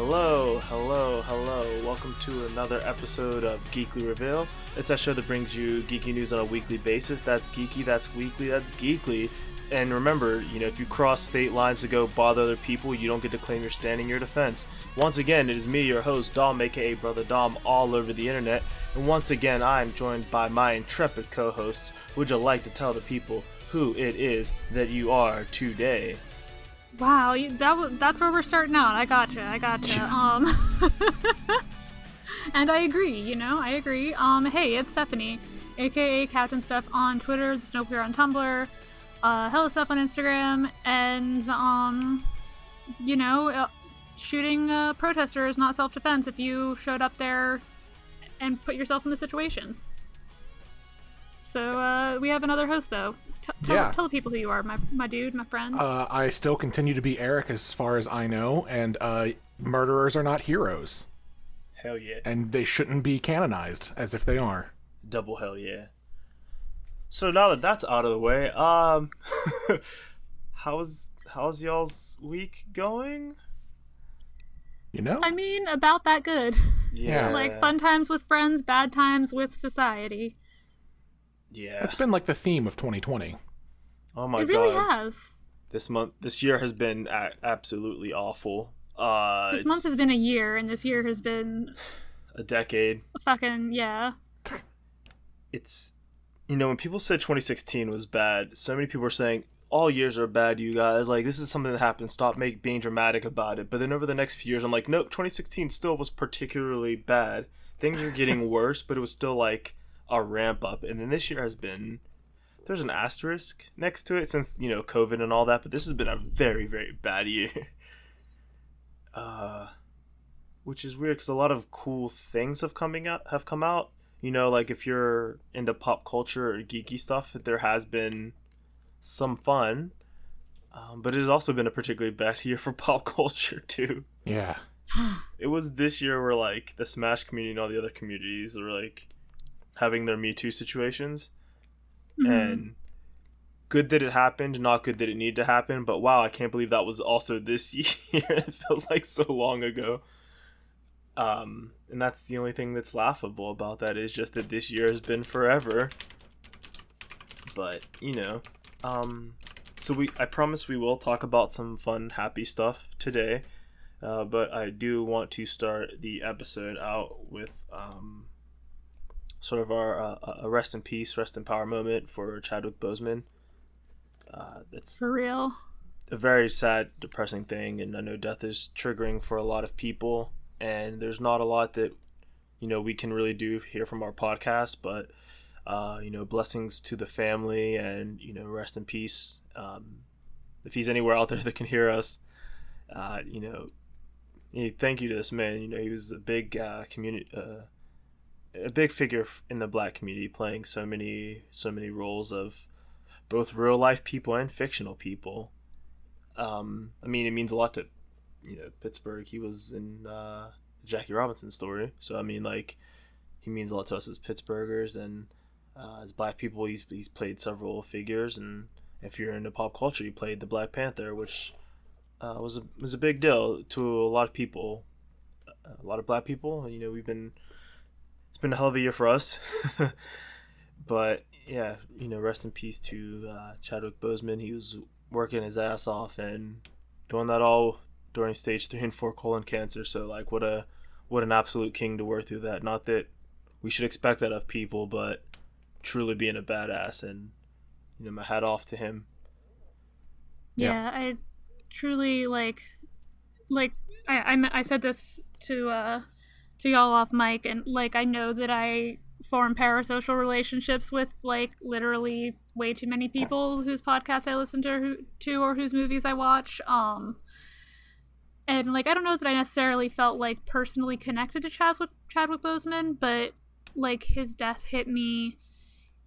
Hello. Welcome to another episode of Geekly Reveal. It's that show that brings you geeky news on a weekly basis. That's geeky, that's weekly, that's geekly. And remember, if you cross state lines to go bother other people, you don't get to claim your stand in your defense. Once again, it is me, your host, Dom, aka Brother Dom, all over the internet. And once again, I am joined by my intrepid co-hosts. Would you like to tell the people who it is that you are today? Wow, that's where we're starting out. I gotcha. And I agree, I agree. Hey, it's Stephanie, aka Captain Steph on Twitter, the Snowpiercer on Tumblr, Hella Stuff on Instagram, and, shooting a protester is not self-defense if you showed up there and put yourself in the situation. So, we have another host, though. Tell the people who you are, my dude, my friend. I still continue to be Eric as far as I know, and murderers are not heroes. Hell yeah. And they shouldn't be canonized as if they are. Double hell yeah. So now that that's out of the way, how's y'all's week going? I mean, about that good. Yeah. Like fun times with friends, bad times with society. Yeah. It's been like the theme of 2020. Oh my god. It really has. This year has been absolutely awful. This month has been a year, and this year has been a decade. Yeah. It's, when people said 2016 was bad, so many people were saying, all years are bad, you guys. Like, this is something that happened. Stop being dramatic about it. But then over the next few years, I'm like, nope, 2016 still was particularly bad. Things are getting worse, but it was still like a ramp up. And then this year has been, there's an asterisk next to it since, COVID and all that, but this has been a very, very bad year. Which is weird because a lot of cool things have come out. Like if you're into pop culture or geeky stuff, there has been some fun. But it has also been a particularly bad year for pop culture too. Yeah. It was this year where like the Smash community and all the other communities are like having their Me Too situations. Mm-hmm. And good that it happened, not good that it needed to happen, but wow, I can't believe that was also this year. It feels like so long ago. And that's the only thing that's laughable about that is just that this year has been forever. But, so I promise we will talk about some fun, happy stuff today. But I do want to start the episode out with sort of our a rest in peace, rest in power moment for Chadwick Boseman. That's for real. A very sad, depressing thing, and I know death is triggering for a lot of people, and there's not a lot that we can really do here from our podcast, but blessings to the family, and rest in peace. If he's anywhere out there that can hear us, thank you to this man. He was a big community. A big figure in the Black community, playing so many roles of both real life people and fictional people. I mean, it means a lot to Pittsburgh. He was in the Jackie Robinson story, so I mean, like, he means a lot to us as Pittsburghers, and as Black people, he's played several figures, and if you're into pop culture, he played the Black Panther, which was a big deal to a lot of people, a lot of Black people. It's been a hell of a year for us. But yeah, rest in peace to Chadwick Boseman. He was working his ass off and doing that all during stage 3 and 4 colon cancer. So like, what an absolute king to work through that. Not that we should expect that of people, but truly being a badass, and my hat off to him. Yeah. I truly I said this to y'all off mic, and like, I know that I form parasocial relationships with like literally way too many people whose podcasts I listen to or whose movies I watch. And like, I don't know that I necessarily felt like personally connected to Chadwick Boseman, but like his death hit me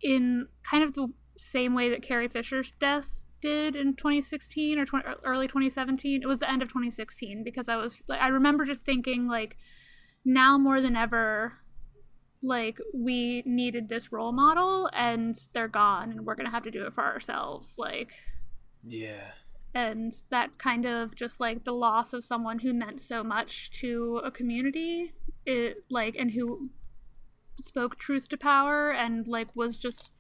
in kind of the same way that Carrie Fisher's death did in 2016 or early 2017. It was the end of 2016, because I remember just thinking like, now more than ever, like, we needed this role model, and they're gone, and we're gonna have to do it for ourselves. Like, yeah, and that kind of just like the loss of someone who meant so much to a community, and who spoke truth to power and like was just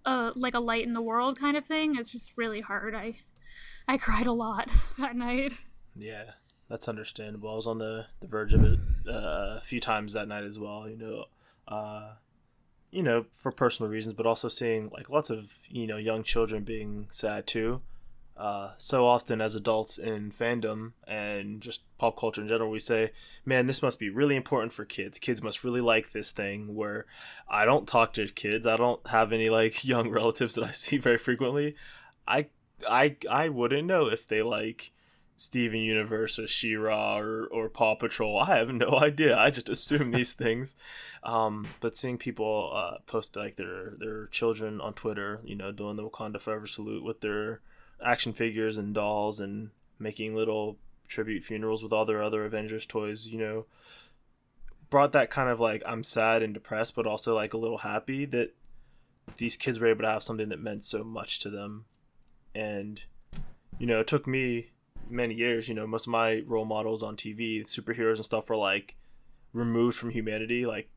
like a light in the world kind of thing. It's just really hard. I cried a lot that night. Yeah, that's understandable. I was on the verge of it a few times that night as well. For personal reasons, but also seeing like lots of young children being sad too. So often as adults in fandom and just pop culture in general, we say, man, this must be really important for kids. Kids must really like this thing. Where I don't talk to kids. I don't have any like young relatives that I see very frequently. I wouldn't know if they like Steven Universe or She-Ra or Paw Patrol. I have no idea. I just assume these things. But seeing people post like their children on Twitter, doing the Wakanda Forever salute with their action figures and dolls and making little tribute funerals with all their other Avengers toys, brought that kind of like, I'm sad and depressed, but also like a little happy that these kids were able to have something that meant so much to them. And, it took me many years, most of my role models on TV, superheroes and stuff, were like removed from humanity. Like,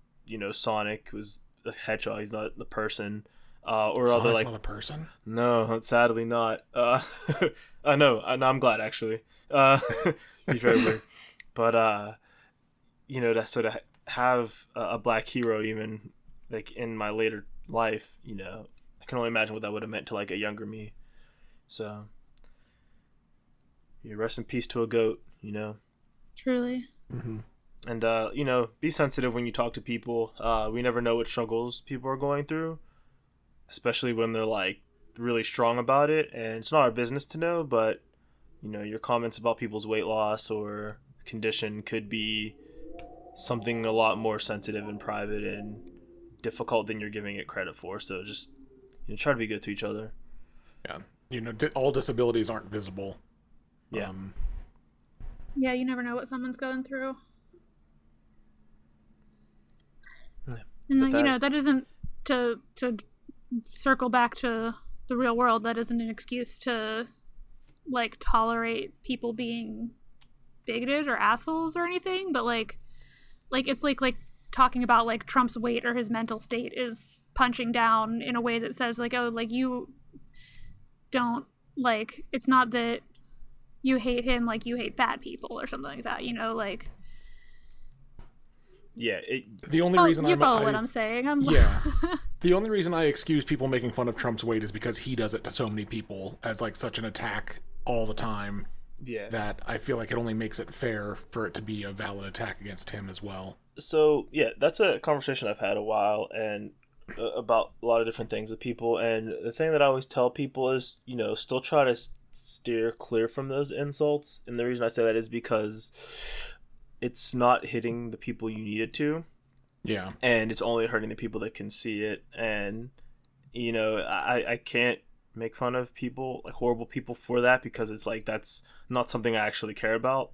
Sonic was a hedgehog, he's not the person. Or Sonic's other like not a person? No, sadly not. I know. I'm glad actually. Be very weird, but to sort of have a black hero even like in my later life, I can only imagine what that would have meant to like a younger me. So, rest in peace to a goat. Truly. Mm-hmm. And be sensitive when you talk to people. We never know what struggles people are going through, especially when they're like really strong about it, and it's not our business to know, but your comments about people's weight loss or condition could be something a lot more sensitive and private and difficult than you're giving it credit for. So just try to be good to each other. Yeah, all disabilities aren't visible. Yeah. Yeah, you never know what someone's going through. Yeah. And that isn't to circle back to the real world. That isn't an excuse to like tolerate people being bigoted or assholes or anything, but like it's like talking about like Trump's weight or his mental state is punching down in a way that says like, oh, like you don't like, it's not that you hate him like you hate fat people or something like that, like. Yeah, the only reason you follow what I'm saying. The only reason I excuse people making fun of Trump's weight is because he does it to so many people as like such an attack all the time. Yeah, that I feel like it only makes it fair for it to be a valid attack against him as well. So yeah, that's a conversation I've had a while and about a lot of different things with people. And the thing that I always tell people is, still try to steer clear from those insults. And the reason I say that is because it's not hitting the people you need it to. Yeah. And it's only hurting the people that can see it. And, I can't make fun of people, like horrible people, for that, because it's like that's not something I actually care about.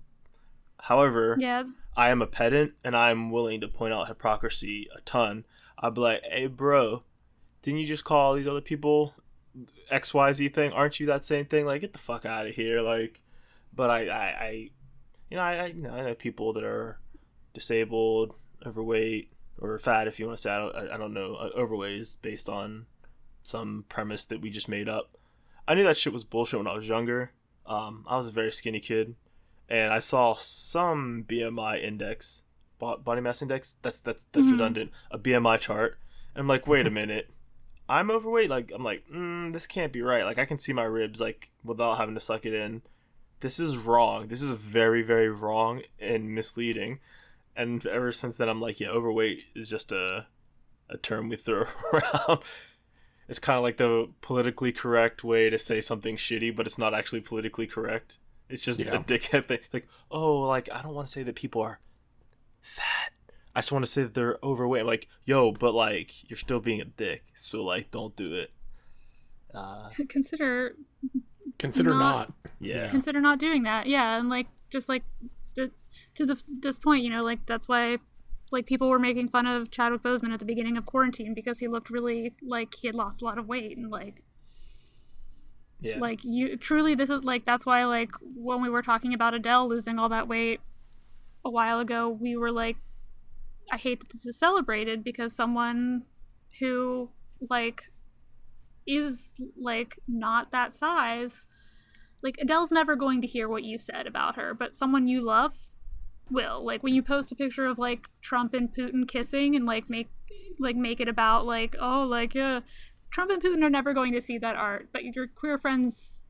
However, yeah. I am a pedant and I'm willing to point out hypocrisy a ton. I'd be like, hey, bro, didn't you just call these other people XYZ thing? Aren't you that same thing? Like, get the fuck out of here. Like, but I know people that are disabled, overweight, or fat, if you want to say. I don't know. Overweight is based on some premise that we just made up. I knew that shit was bullshit when I was younger. I was a very skinny kid, and I saw some BMI index, body mass index. That's redundant. A BMI chart. And I'm like, wait a minute. I'm overweight. Like, I'm like, this can't be right. Like, I can see my ribs like without having to suck it in. This is wrong. This is very, very wrong and misleading. And ever since then, I'm like, yeah, overweight is just a term we throw around. It's kind of like the politically correct way to say something shitty, but it's not actually politically correct. It's just a dickhead thing. Like, oh, like, I don't want to say that people are fat. I just want to say that they're overweight. I'm like, yo, but like, you're still being a dick. So like, don't do it. Consider not. Yeah. Consider not doing that. Yeah, and like just like this point, like that's why like people were making fun of Chadwick Boseman at the beginning of quarantine because he looked really like he had lost a lot of weight, and like Yeah. Like, you truly, this is like, that's why, like, when we were talking about Adele losing all that weight a while ago, we were like, I hate that this is celebrated because someone who, like, is, like, not that size, like, Adele's never going to hear what you said about her, but someone you love will. Like, when you post a picture of, like, Trump and Putin kissing and, like, make it about, like, oh, like, yeah, Trump and Putin are never going to see that art, but your queer friends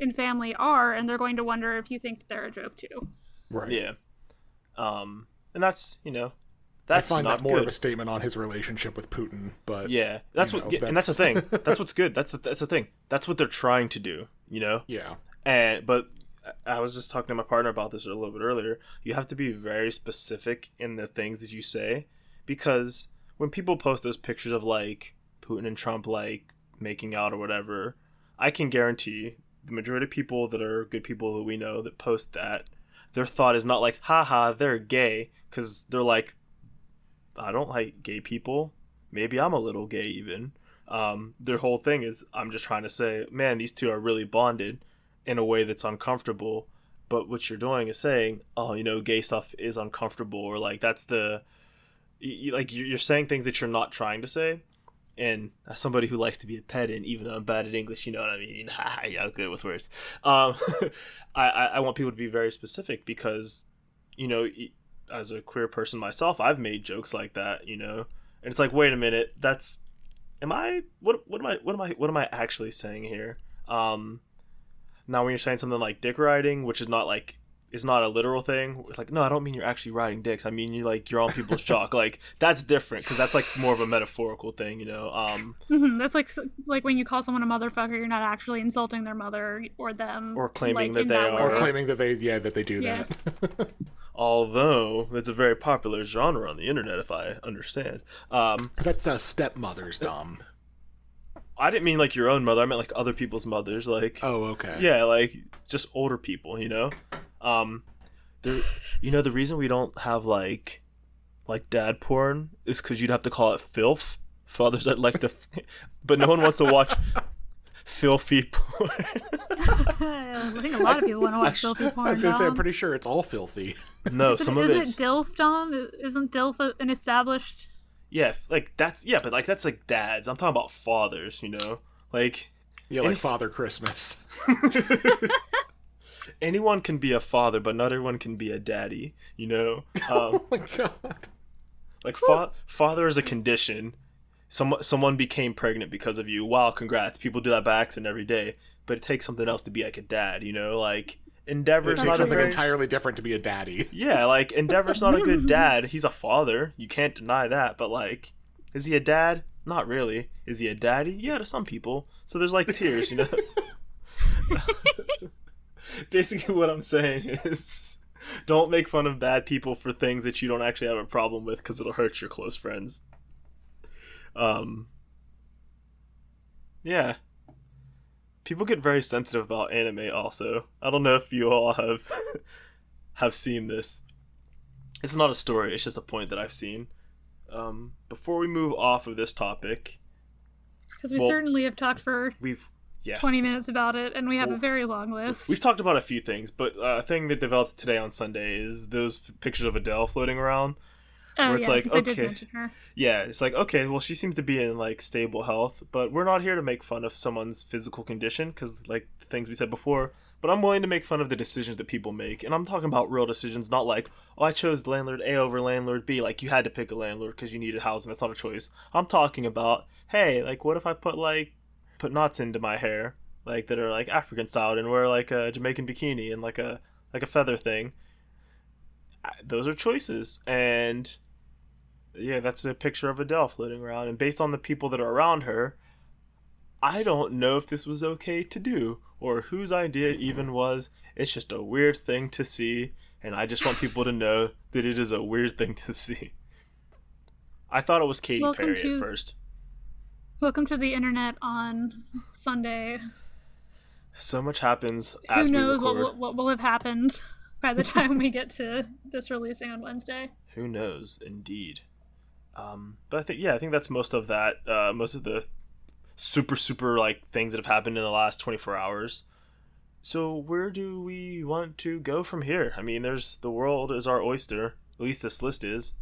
and family are, and they're going to wonder if you think that they're a joke too. Right. Yeah. And that's, that's I find not that more good. of a statement on his relationship with Putin, but yeah, that's what, and that's the thing. That's what's good. That's the thing. That's what they're trying to do, Yeah. But I was just talking to my partner about this a little bit earlier. You have to be very specific in the things that you say, because when people post those pictures of, like, Putin and Trump, like, making out or whatever, I can guarantee the majority of people that are good people that we know that post that, their thought is not like, haha, they're gay, because they're like, I don't like gay people. Maybe I'm a little gay even. Their whole thing is, I'm just trying to say, man, these two are really bonded in a way that's uncomfortable. But what you're doing is saying, oh, gay stuff is uncomfortable, or like that's you're saying things that you're not trying to say. And as somebody who likes to be a pedant, even though I'm bad at English, you know what I mean? Yeah, I'm good with words. I want people to be very specific because, as a queer person myself, I've made jokes like that, and it's like, wait a minute, what am I actually saying here? Now when you're saying something like dick riding, which is not a literal thing, it's like, no, I don't mean you're actually riding dicks. I mean you're on people's jock. Like, that's different because that's like more of a metaphorical thing, That's like when you call someone a motherfucker, you're not actually insulting their mother or them, or claiming like, that they are, or claiming that they do that. Although it's a very popular genre on the internet, if I understand. That's stepmothers, Dom. I didn't mean like your own mother. I meant like other people's mothers. Like, oh, okay. Yeah, like just older people. The reason we don't have like dad porn is because you'd have to call it filth. Fathers that like to, but no one wants to watch filthy porn. I think a lot of people want to watch filthy porn. I was gonna say, I'm pretty sure it's all filthy. No, some of it's... Isn't it DILF, Dom? Isn't DILF an established... Yeah, like, that's... Yeah, but, like, that's, like, dads. I'm talking about fathers, Like... Yeah, like Father Christmas. Anyone can be a father, but not everyone can be a daddy, Oh my god. Like, father is a condition. Someone became pregnant because of you. Wow, congrats. People do that by accident every day. But it takes something else to be like a dad, Like, Endeavor's not something entirely different to be a daddy. Yeah, like, Endeavor's not a good dad. He's a father. You can't deny that. But, like, is he a dad? Not really. Is he a daddy? Yeah, to some people. So there's, like, tiers, Basically what I'm saying is, don't make fun of bad people for things that you don't actually have a problem with, because it'll hurt your close friends. Yeah. People get very sensitive about anime also. I don't know if you all have seen this. It's not a story, it's just a point that I've seen. Before we move off of this topic... Because we certainly have talked for 20 minutes about it, and we have a very long list. We've talked about a few things, but a thing that developed today on Sunday is those pictures of Adele floating around. Oh, where it's yeah, like, I did mention her. Yeah, it's like, okay, well, she seems to be in, like, stable health, but we're not here to make fun of someone's physical condition, because, like, the things we said before, but I'm willing to make fun of the decisions that people make, and I'm talking about real decisions, not like, oh, I chose landlord A over landlord B, like, you had to pick a landlord because you needed housing, that's not a choice. I'm talking about, hey, like, what if I put knots into my hair, like, that are, like, African styled, and wear, like, a Jamaican bikini, and, like a feather thing. Those are choices, and... Yeah, that's a picture of Adele floating around, and based on the people that are around her, I don't know if this was okay to do, or whose idea it even was. It's just a weird thing to see, and I just want people to know that it is a weird thing to see. I thought it was Katy Perry at first. Welcome to the internet on Sunday. So much happens as we record. Who knows what will have happened by the time we get to this releasing on Wednesday. Who knows, indeed. But I think that's most of that. Most of the super like things that have happened in the last 24 hours. So where do we want to go from here? I mean, the world is our oyster. At least this list is.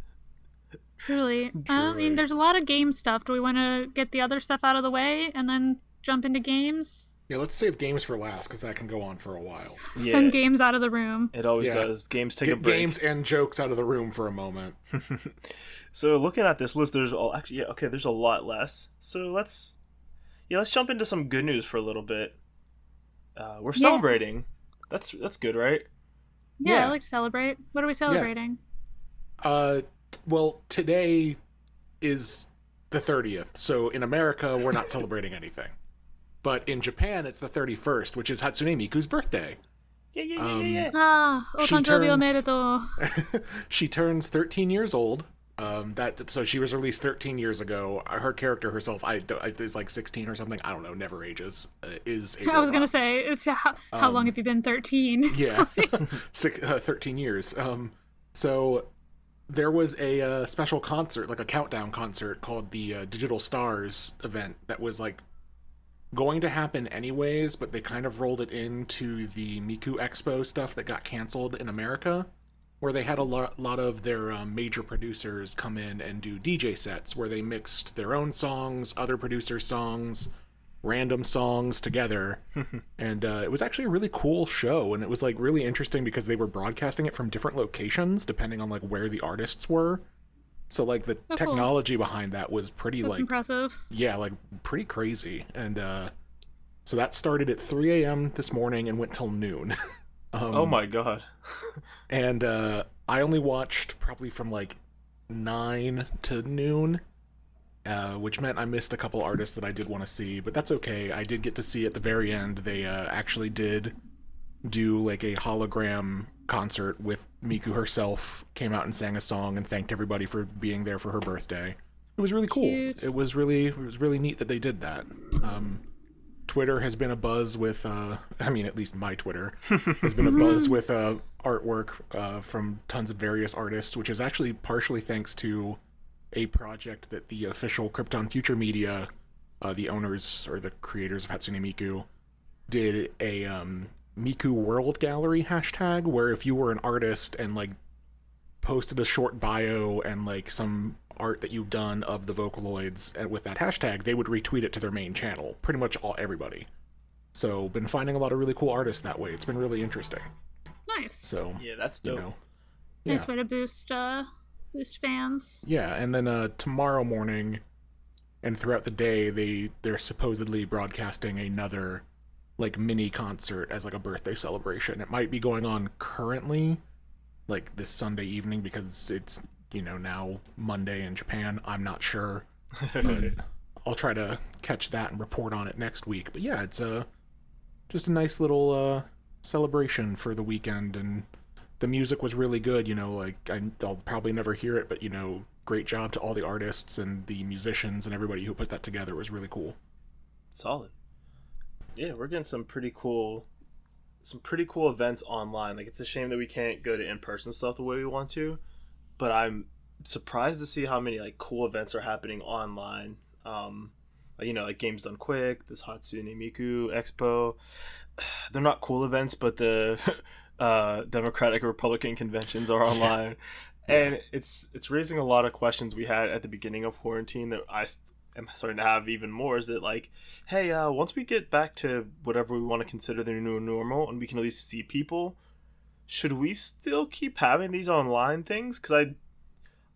Truly. I mean, there's a lot of game stuff. Do we want to get the other stuff out of the way and then jump into games? Yeah, let's save games for last, because that can go on for a while. Yeah. Send games out of the room. It always does. Games take a break. Games and jokes out of the room for a moment. So looking at this list, there's there's a lot less. So let's jump into some good news for a little bit. We're celebrating. That's good, right? Yeah, I like to celebrate. What are we celebrating? Well, today is the 30th, so in America, we're not celebrating anything. But in Japan, it's the 31st, which is Hatsune Miku's birthday. Yeah. Otanjoubi omedetou. She turns 13 years old. So she was released 13 years ago. Her character herself, is like 16 or something. I don't know. Never ages. I was gonna say, it's how long have you been 13? Yeah, 13 years. So there was a special concert, like a countdown concert called the Digital Stars event that was like going to happen anyways, but they kind of rolled it into the Miku Expo stuff that got canceled in America, where they had a lot of their major producers come in and do DJ sets where they mixed their own songs, other producers' songs, random songs together. And it was actually a really cool show, and it was like really interesting because they were broadcasting it from different locations depending on like where the artists were. So like the technology behind that was pretty That's impressive. Yeah, like pretty crazy. And so that started at 3 a.m. this morning and went till noon. Oh my god. And I only watched probably from like 9 to noon, which meant I missed a couple artists that I did want to see, but that's okay. I did get to see at the very end, they actually did do like a hologram concert with Miku herself, came out and sang a song and thanked everybody for being there for her birthday. It was really cool. Cute. It was really neat that they did that. Twitter has been a buzz with, at least my Twitter has been a buzz with artwork from tons of various artists, which is actually partially thanks to a project that the official Krypton Future Media, the owners or the creators of Hatsune Miku, did a Miku World Gallery hashtag, where if you were an artist and like posted a short bio and like some art that you've done of the Vocaloids with that hashtag, they would retweet it to their main channel. Pretty much everybody. So been finding a lot of really cool artists that way. It's been really interesting. Nice. So yeah, that's dope. Nice way to boost fans. Yeah, and then tomorrow morning and throughout the day, they're supposedly broadcasting another like mini concert as like a birthday celebration. It might be going on currently, like this Sunday evening, because it's now Monday in Japan. I'm not sure. I'll try to catch that and report on it next week. But yeah, it's just a nice little celebration for the weekend, and the music was really good. I'll probably never hear it, but great job to all the artists and the musicians and everybody who put that together. It was really cool. Solid. Yeah, we're getting some pretty cool events online. Like, it's a shame that we can't go to in-person stuff the way we want to, but I'm surprised to see how many like cool events are happening online. Like Games Done Quick, this Hatsune Miku Expo. They're not cool events, but the Democratic Republican conventions are online. And it's raising a lot of questions we had at the beginning of quarantine that I am starting to have even more. Is that like, hey, once we get back to whatever we want to consider the new normal and we can at least see people, should we still keep having these online things? Because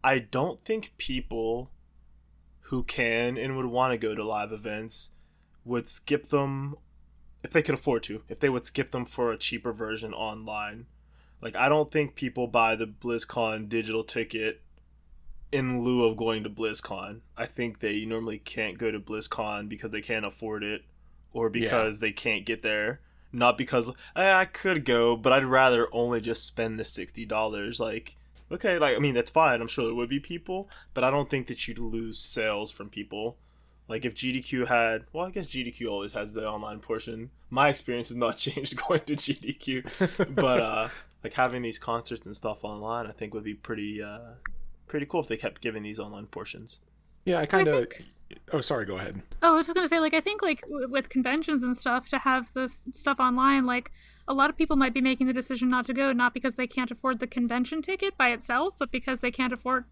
I don't think people who can and would want to go to live events would skip them if they could afford to. If they would skip them for a cheaper version online. Like, I don't think people buy the BlizzCon digital ticket in lieu of going to BlizzCon. I think they normally can't go to BlizzCon because they can't afford it, or because they can't get there. Not because I could go, but I'd rather only just spend the $60. Like, okay, like, I mean, that's fine. I'm sure there would be people, but I don't think that you'd lose sales from people. Like, if GDQ had, well, I guess GDQ always has the online portion. My experience has not changed going to GDQ, but like having these concerts and stuff online, I think would be pretty cool if they kept giving these online portions. Yeah, Oh, sorry, go ahead. Oh, I was just gonna say, like, I think, like, with conventions and stuff, to have this stuff online, like, a lot of people might be making the decision not to go, not because they can't afford the convention ticket by itself, but because they can't afford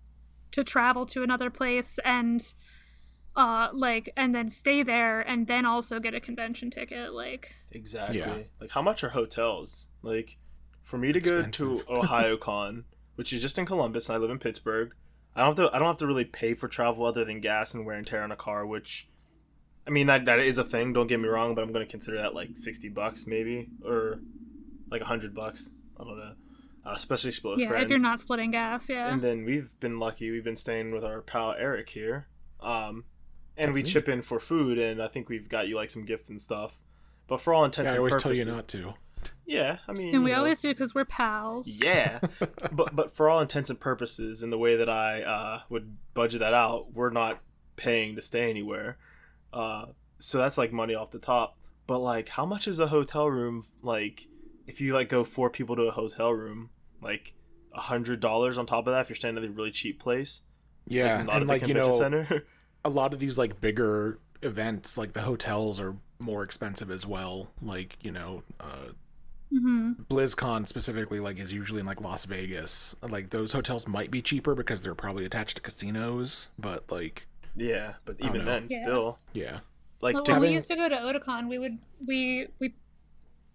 to travel to another place and, like, and then stay there and then also get a convention ticket, like. Exactly. Yeah. Like, how much are hotels? Like, for me to go Expensive. to OhioCon, which is just in Columbus, and I live in Pittsburgh, I don't have to really pay for travel other than gas and wear and tear on a car, which, I mean, that is a thing, don't get me wrong, but I'm going to consider that like $60 maybe, or like $100. I don't know. Especially split with friends. If you're not splitting gas, yeah. And then we've been lucky. We've been staying with our pal Eric here. And we chip in for food, and I think we've got you like some gifts and stuff. But for all intents and purposes, I always tell you not to. Yeah, I mean, and we always do because we're pals. Yeah, but for all intents and purposes, in the way that I would budget that out, we're not paying to stay anywhere. So that's like money off the top. But like, how much is a hotel room? Like, if you like go 4 people to a hotel room, like $100 on top of that if you're staying at a really cheap place. Yeah, like, not and at the like convention center. A lot of these like bigger events, like the hotels are more expensive as well. Like BlizzCon specifically, like is usually in like Las Vegas. Like those hotels might be cheaper because they're probably attached to casinos, but like yeah, but even then, still yeah. Like when we used to go to Otakon, we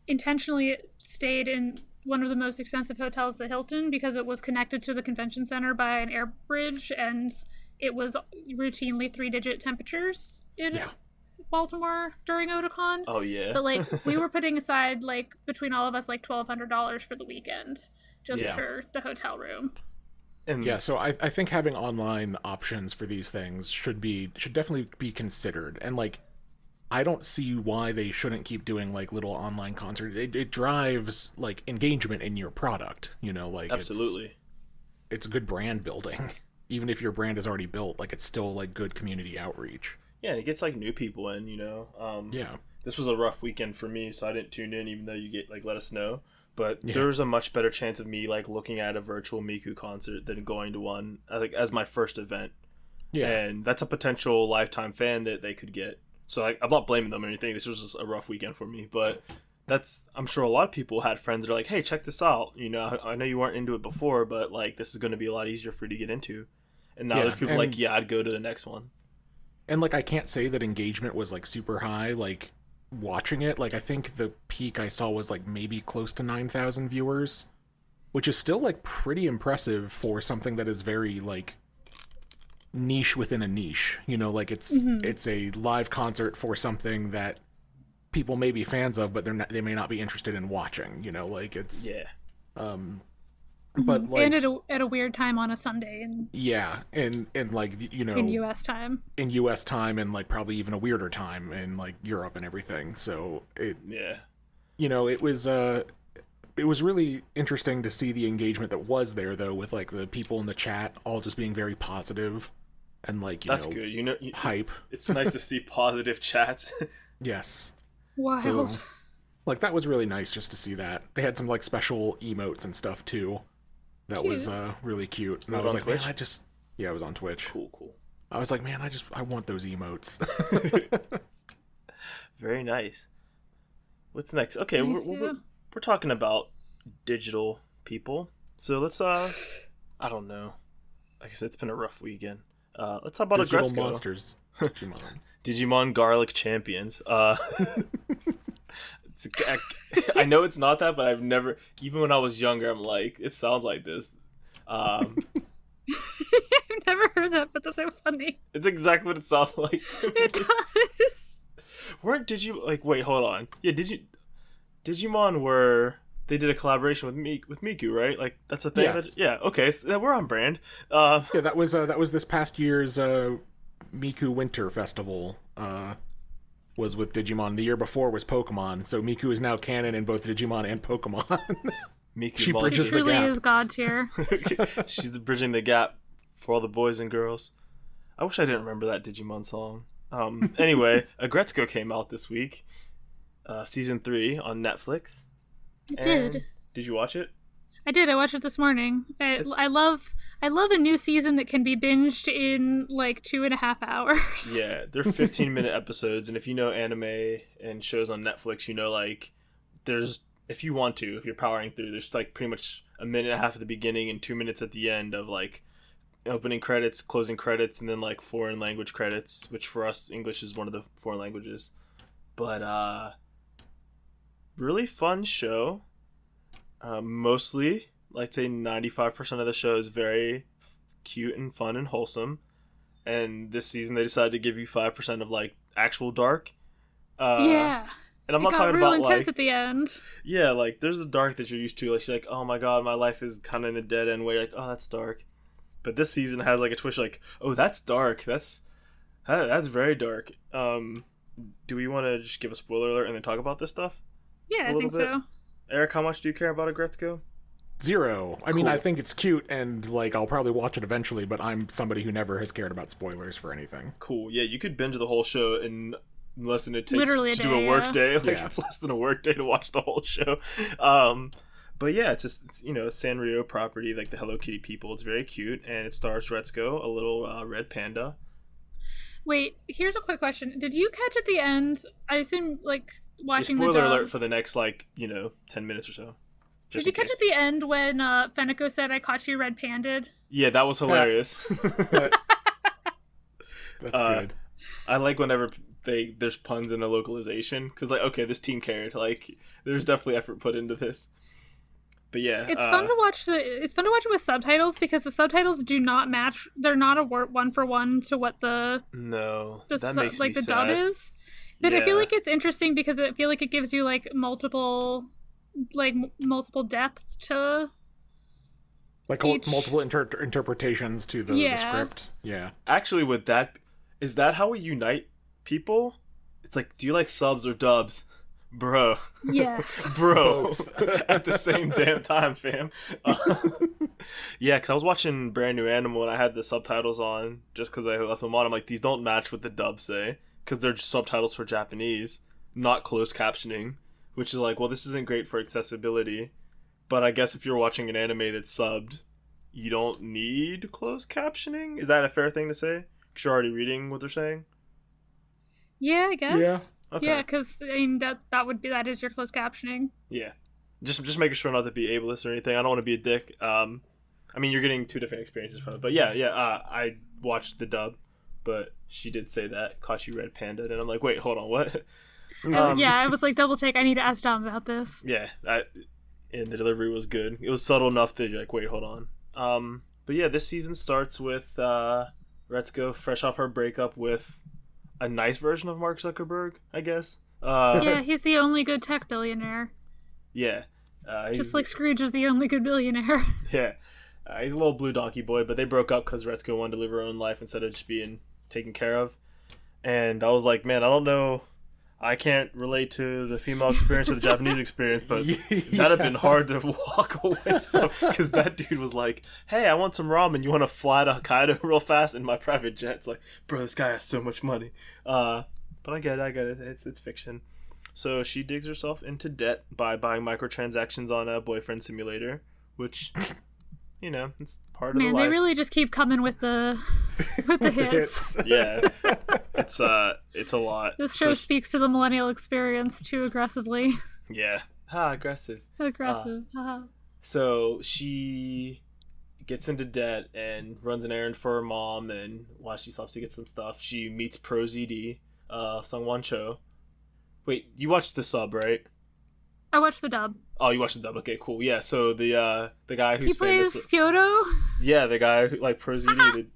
intentionally stayed in one of the most expensive hotels, the Hilton, because it was connected to the convention center by an air bridge, and it was routinely 3-digit temperatures in Baltimore during Otakon. Oh yeah. But like we were putting aside like between all of us like $1,200 for the weekend just for the hotel room. And yeah, so I think having online options for these things should definitely be considered. And like I don't see why they shouldn't keep doing like little online concerts. It drives like engagement in your product, you know, like absolutely. It's good brand building. Even if your brand is already built, like it's still like good community outreach. Yeah, and it gets like new people in, you know. This was a rough weekend for me, so I didn't tune in even though you let us know. But there's a much better chance of me like looking at a virtual Miku concert than going to one as my first event. Yeah. And that's a potential lifetime fan that they could get. So like, I'm not blaming them or anything. This was just a rough weekend for me, but I'm sure a lot of people had friends that are like, hey, check this out. You know, I know you weren't into it before, but like this is going to be a lot easier for you to get into. And now there's people like, I'd go to the next one. And like, I can't say that engagement was like super high, like watching it. Like I think the peak I saw was like maybe close to 9,000 viewers, which is still like pretty impressive for something that is very like niche within a niche, you know, like it's a live concert for something that people may be fans of, but they may not be interested in watching, you know, like it's but like and at a weird time on a Sunday and like, you know, in US time and like probably even a weirder time in like Europe and everything. So you know, it was really interesting to see the engagement that was there though, with like the people in the chat all just being very positive and like, that's good. You know, hype. It's nice to see positive chats. Yes. Wild. So, like that was really nice just to see that. They had some like special emotes and stuff too. That was really cute. And I was like, Twitch? Man, I was on Twitch. Cool. I was like, man, I want those emotes. Very nice. What's next? Okay, we're talking about digital people. So let's I don't know. Like I said, it's been a rough weekend. Let's talk about digital Agretzko. Monsters. Digimon Garlic Champions. I know it's not that, but I've never, even when I was younger, I'm like, it sounds like this. I've never heard that, but that's so funny. It's exactly what it sounds like. It does. Wait, hold on. Yeah, Digimon they did a collaboration with Miku, right? Like that's a thing. Okay, so we're on brand. That was this past year's Miku Winter Festival. Was with Digimon. The year before was Pokemon, so Miku is now canon in both Digimon and Pokemon. She bridges the gap. Is God tier. She's bridging the gap for all the boys and girls. I wish I didn't remember that Digimon song. Anyway, Agretzko came out this week, season 3 on Netflix. It did. Did you watch it? I did. I watched it this morning. I love a new season that can be binged in like 2.5 hours. Yeah, they're 15-minute episodes, and if you know anime and shows on Netflix, you know, like, there's, if you want to, if you're powering through, there's like pretty much a minute and a half at the beginning and 2 minutes at the end of like opening credits, closing credits, and then like foreign language credits, which for us, English is one of the foreign languages. But really fun show. Mostly, I'd say 95% of the show is very cute and fun and wholesome. And this season they decided to give you 5% of like actual dark. Yeah. And I'm not talking real about intense like at the end. Yeah, like there's the dark that you're used to. Like you're like, oh my god, my life is kind of in a dead end way. Like, oh, that's dark. But this season has like a twist. Like, oh, that's dark. That's very dark. Do we want to just give a spoiler alert and then talk about this stuff? Yeah, I think so. Eric, how much do you care about Agretzko? 0. I mean, I think it's cute, and like I'll probably watch it eventually. But I'm somebody who never has cared about spoilers for anything. Cool. Yeah, you could binge the whole show in less than it takes Literally to a do day, a work day. Like Yeah. it's less than a work day to watch the whole show. But yeah, it's just, you know, Sanrio property, like the Hello Kitty people. It's very cute, and it stars Retzko, a little red panda. Wait, here's a quick question. Did you catch at the end, I assume, like, watching the Spoiler dub, alert for the next, like, you know, 10 minutes or so. did you catch at the end when Fenico said, I caught you red-panded? Yeah, that was hilarious. That's good. I like whenever there's puns in a localization, because, like, okay, this team cared. Like, there's definitely effort put into this. But yeah, It's fun to watch it with subtitles, because the subtitles do not match. They're not a one for one to what the that makes me the sad. dub is. But I Yeah. feel like it's interesting because I feel like it gives you like multiple depth to Like each- multiple interpretations to the script. Yeah. Actually, with that, is that how we unite people? It's like, do you like subs or dubs? Bro. yes. Bro. At the same damn time, fam. Yeah, because I was watching Brand New Animal and I had the subtitles on just because I left them on. I'm like, these don't match what the dubs say, because they're just subtitles for Japanese, not closed captioning, which is like, well, this isn't great for accessibility. But I guess if you're watching an anime that's subbed, you don't need closed captioning? Is that a fair thing to say? Because you're already reading what they're saying? Yeah, I guess. Yeah. Okay. Yeah, because I mean that is your closed captioning. Yeah. Just making sure not to be ableist or anything. I don't want to be a dick. I mean, you're getting two different experiences from it. But yeah. I watched the dub, but she did say that, caught you red panda, and I'm like, wait, hold on, what? Yeah, I was like, double take. I need to ask Dom about this. Yeah, and the delivery was good. It was subtle enough that you're like, wait, hold on. But yeah, this season starts with Retzko fresh off her breakup with a nice version of Mark Zuckerberg, I guess. Yeah, he's the only good tech billionaire. Yeah. Just like Scrooge is the only good billionaire. Yeah. He's a little blue donkey boy, but they broke up because Retzko wanted to live her own life instead of just being taken care of. And I was like, man, I don't know. I can't relate to the female experience or the Japanese experience, but that'd have been hard to walk away from, because that dude was like, hey, I want some ramen. You want to fly to Hokkaido real fast in my private jet? It's like, bro, this guy has so much money. But I get it. It's fiction. So she digs herself into debt by buying microtransactions on a boyfriend simulator, which, you know, it's part of the Man, life. they really just keep coming with the hits. Yeah, it's a lot. This show speaks to the millennial experience too aggressively. Yeah, aggressive. Aggressive. So she gets into debt and runs an errand for her mom, and while she stops to get some stuff, she meets Pro ZD, Sungwon Cho. Wait, you watched the sub, right? I watched the dub. Oh, you watched the dub. Okay, cool. Yeah, so the guy who's He plays famous. Kyoto. Yeah, the guy who, like, Pro ZD.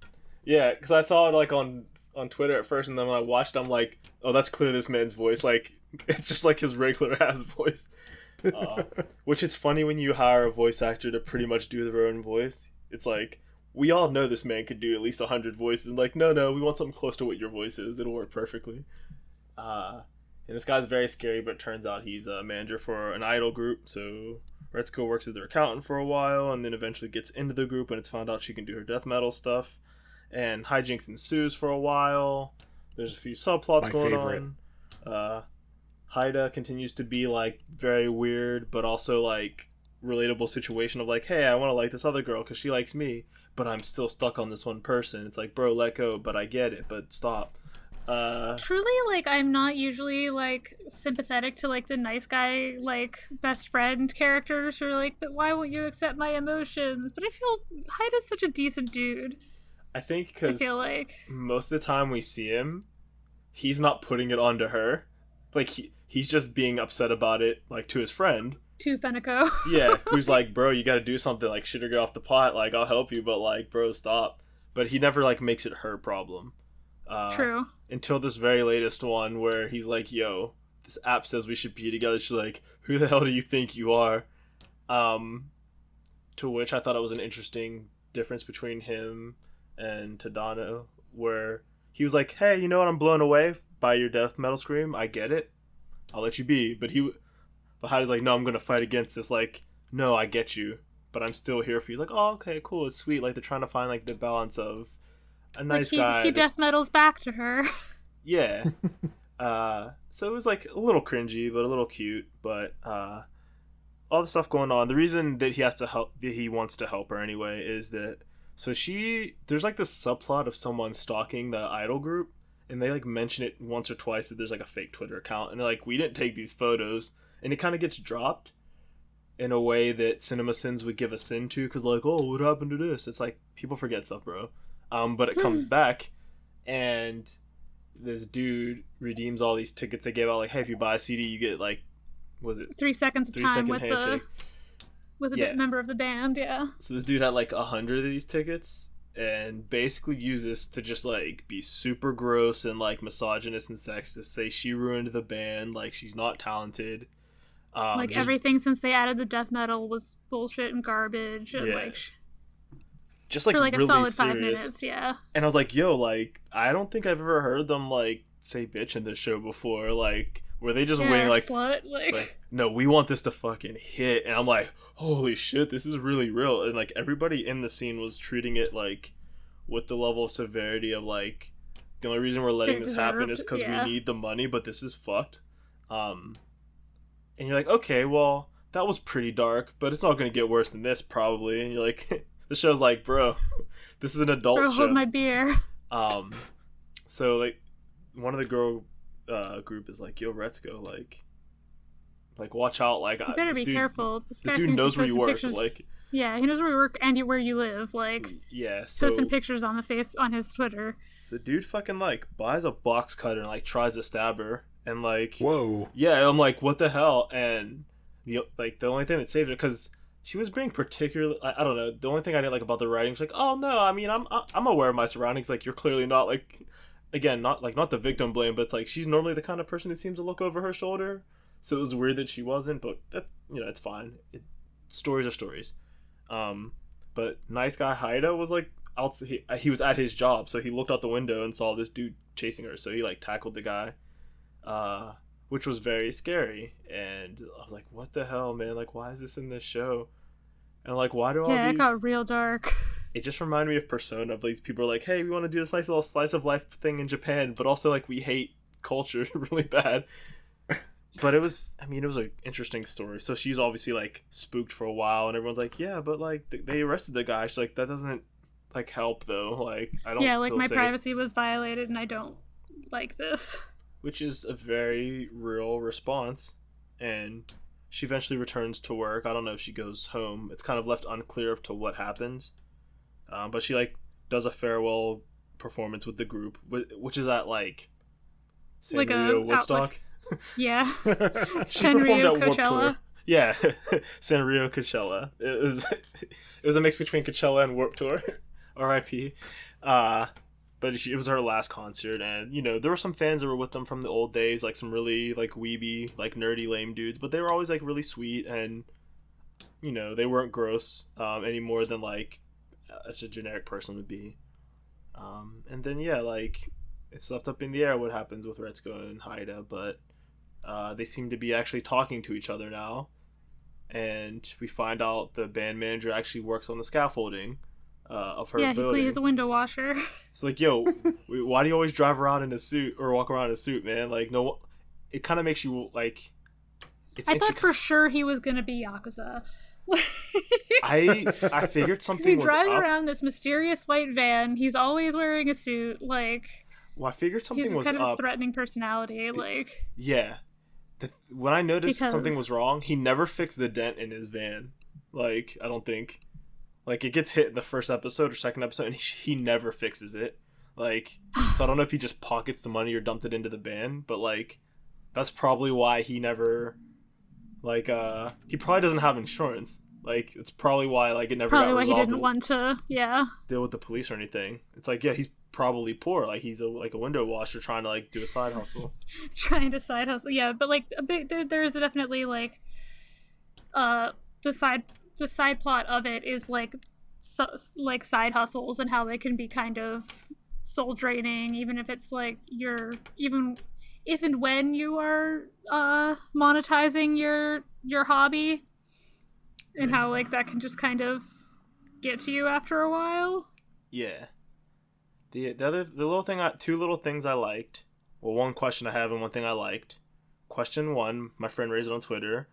Yeah, because I saw it like on Twitter at first, and then when I watched, I'm like, oh, that's clear this man's voice. Like, it's just like his regular ass voice. Which it's funny when you hire a voice actor to pretty much do their own voice. It's like, we all know this man could do at least 100 voices. And like, no, we want something close to what your voice is. It'll work perfectly. And this guy's very scary, but it turns out he's a manager for an idol group. So Retzko works as their accountant for a while, and then eventually gets into the group, and it's found out she can do her death metal stuff. And hijinks ensues for a while. There's a few subplots going on. Haida continues to be like very weird, but also like relatable situation of like, hey, I want to like this other girl because she likes me, but I'm still stuck on this one person. It's like, bro, let go. But I get it. But stop. Truly, like, I'm not usually like sympathetic to like the nice guy, like best friend characters who are like, but why won't you accept my emotions? But I feel Haida's such a decent dude. I think I because feel like most of the time we see him, he's not putting it onto her. Like he's just being upset about it, like to his friend. to Fenico. Yeah, who's like, bro, you got to do something. Like, shit or get off the pot. Like, I'll help you, but like, bro, stop. But he never like makes it her problem. True. Until this very latest one where he's like, yo, this app says we should be together. She's like, who the hell do you think you are? To which I thought it was an interesting difference between him and Tadano, where he was like, hey, you know what? I'm blown away by your death metal scream. I get it. I'll let you be. But Haida's like, no, I'm going to fight against this. Like, no, I get you. But I'm still here for you. Like, oh, okay, cool. It's sweet. Like, they're trying to find, like, the balance of a nice guy. He death metals back to her. Yeah. So it was, like, a little cringy, but a little cute. But all the stuff going on. The reason that he wants to help her anyway is that, so there's, like, this subplot of someone stalking the idol group. And they, like, mention it once or twice that there's, like, a fake Twitter account. And they're like, we didn't take these photos. And it kind of gets dropped in a way that CinemaSins would give a sin to, because like, oh, what happened to this? It's like, people forget stuff, bro. But it comes back, and this dude redeems all these tickets they gave out. Like, hey, if you buy a CD, you get like, was it 3 seconds of time with handshake. a member of the band? Yeah. So this dude had like 100 of these tickets, and basically uses to just like be super gross and like misogynist and sexist. Say she ruined the band, like she's not talented. Like everything since they added the death metal was bullshit and garbage, and yeah. Just like for like really a solid serious. 5 minutes, yeah. And I was like, yo, like I don't think I've ever heard them like say bitch in this show before. Like, were they just waiting like, slut? Like, no, we want this to fucking hit. And I'm like, holy shit, this is really real. And like everybody in the scene was treating it like with the level of severity of like, the only reason we're letting this happen is because we need the money, but this is fucked. And you're like, okay, well, that was pretty dark, but it's not going to get worse than this, probably. And you're like, the show's like, bro, this is an adult show. Hold my beer. So, like, one of the girl group is like, yo, Retsuko, like, watch out. Like, you better be careful. This dude knows where you work. Pictures. Like, yeah, he knows where you work and where you live. Like, yeah, so posting pictures on his Twitter. So, dude fucking, like, buys a box cutter and, like, tries to stab her. And like, whoa, yeah, I'm like, what the hell? And the only thing that saved her, because she was being particularly, I don't know, the only thing I didn't like about the writing was like, oh no, I mean, I'm aware of my surroundings. Like, you're clearly not like, again, not the victim blame, but it's like she's normally the kind of person who seems to look over her shoulder. So it was weird that she wasn't, but that, you know, it's fine. Stories are stories. But nice guy Haida was like he was at his job, so he looked out the window and saw this dude chasing her, so he like tackled the guy. Which was very scary, and I was like, what the hell, man? Like, why is this in this show? And like, why do all these... Yeah, it got real dark. It just reminded me of Persona, of these people are like, hey, we want to do this nice little slice of life thing in Japan, but also like we hate culture really bad. But it was an interesting story. So she's obviously like spooked for a while, and everyone's like, yeah, but like they arrested the guy. She's like, that doesn't like help though. Like, I don't like feel my safe. privacy was violated, and I don't like this. Which is a very real response. And she eventually returns to work. I don't know if she goes home. It's kind of left unclear to what happens. But she like does a farewell performance with the group, which is at like Sanrio Woodstock. Yeah. She performed at Warped Coachella. Tour. Yeah, Sanrio Coachella. It was a mix between Coachella and Warped Tour. R.I.P. But it was her last concert, and you know there were some fans that were with them from the old days, like some really like weeby, like nerdy, lame dudes. But they were always like really sweet, and you know they weren't gross any more than like a generic person would be. And then yeah, like it's left up in the air what happens with Retsuko and Haida, but they seem to be actually talking to each other now, and we find out the band manager actually works on the scaffolding. Of her building. He's a window washer. It's like, yo, why do you always drive around in a suit or walk around in a suit, man? Like, no, it kind of makes you like. I thought for sure he was gonna be Yakuza. I figured something He was drives up. around this mysterious white van. He's always wearing a suit. Like, Well, I figured he's something was kind of a up. threatening personality. Like, Yeah. When I noticed Because- something was wrong, he never fixed the dent in his van. Like, I don't think. Like, it gets hit in the first episode or second episode, and he never fixes it. Like, so I don't know if he just pockets the money or dumped it into the van, but, like, that's probably why he never, like, he probably doesn't have insurance. Like, it's probably why, like, it never probably got why he resolved didn't want to. Yeah. deal with the police or anything. It's like, yeah, he's probably poor. Like, he's a window washer trying to, like, do a side hustle. Trying to side hustle. Yeah, but like a bit, there is definitely like the side plot of it is like like side hustles and how they can be kind of soul draining, even if it's like even if and when you are monetizing your hobby, and how like that can just kind of get to you after a while. Yeah. The little thing, two little things I liked. Well, one question I have and one thing I liked. Question one, my friend raised it on Twitter.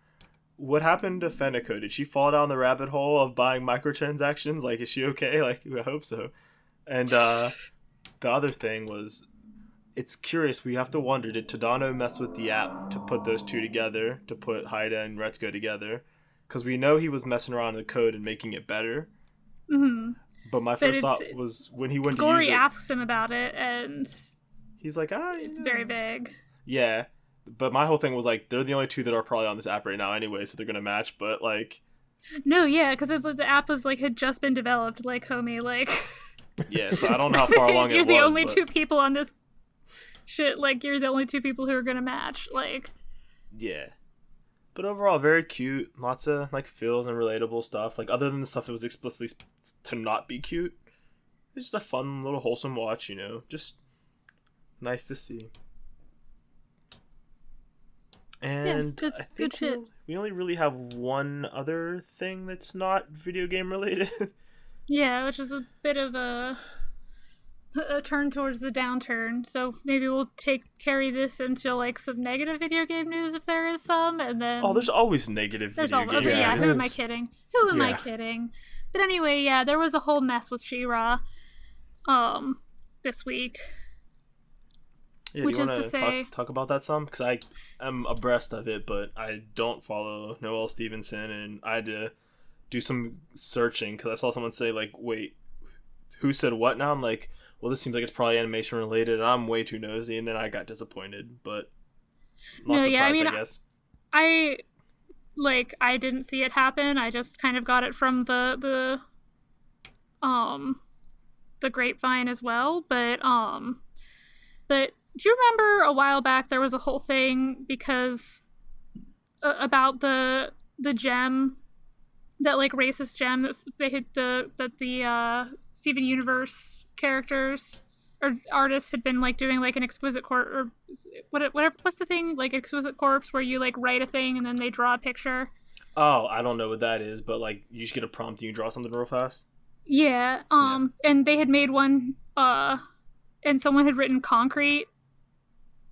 What happened to Fenico? Did she fall down the rabbit hole of buying microtransactions? Like, is she okay? Like, I hope so. And the other thing was, it's curious. We have to wonder, did Tadano mess with the app to put those two together, to put Haida and Retsuko together? Because we know he was messing around in the code and making it better. Mm-hmm. But my first thought was when he went to Gory use it, asks him about it, and he's like, it's very vague. Yeah, but my whole thing was like, they're the only two that are probably on this app right now anyway, so they're gonna match. But like, no, yeah, because it's like the app was like had just been developed, like homie, like. Yeah, so I don't know how far along you're it was. the only but... two people on this shit. Like, you're the only two people who are gonna match. Like, yeah. But overall, very cute. Lots of like feels and relatable stuff. Like, other than the stuff that was explicitly to not be cute, it's just a fun little wholesome watch. You know, just nice to see. And yeah, I think good shit. we only really have one other thing that's not video game related. Yeah, which is a bit of a turn towards the downturn. So maybe we'll carry this into like some negative video game news if there is some, and then there's always negative video game yeah. news. Who am I kidding? Who am I kidding? But anyway, yeah, there was a whole mess with She-Ra, this week. Yeah, which do you is want to say, talk about that some? Because I am abreast of it, but I don't follow Noelle Stevenson, and I had to do some searching because I saw someone say like, "Wait, who said what?" Now I'm like, well, this seems like it's probably animation related, and I'm way too nosy, and then I got disappointed, but not surprised, I mean, I guess. I didn't see it happen. I just kind of got it from the grapevine as well, but do you remember a while back there was a whole thing because about the gem, that like racist gem that they had the Steven Universe characters or artists had been like doing like an Exquisite Corpse or whatever, what's the thing, like Exquisite Corpse where you like write a thing and then they draw a picture. Oh, I don't know what that is, but like you just get a prompt and you draw something real fast. Yeah, and they had made one and someone had written concrete,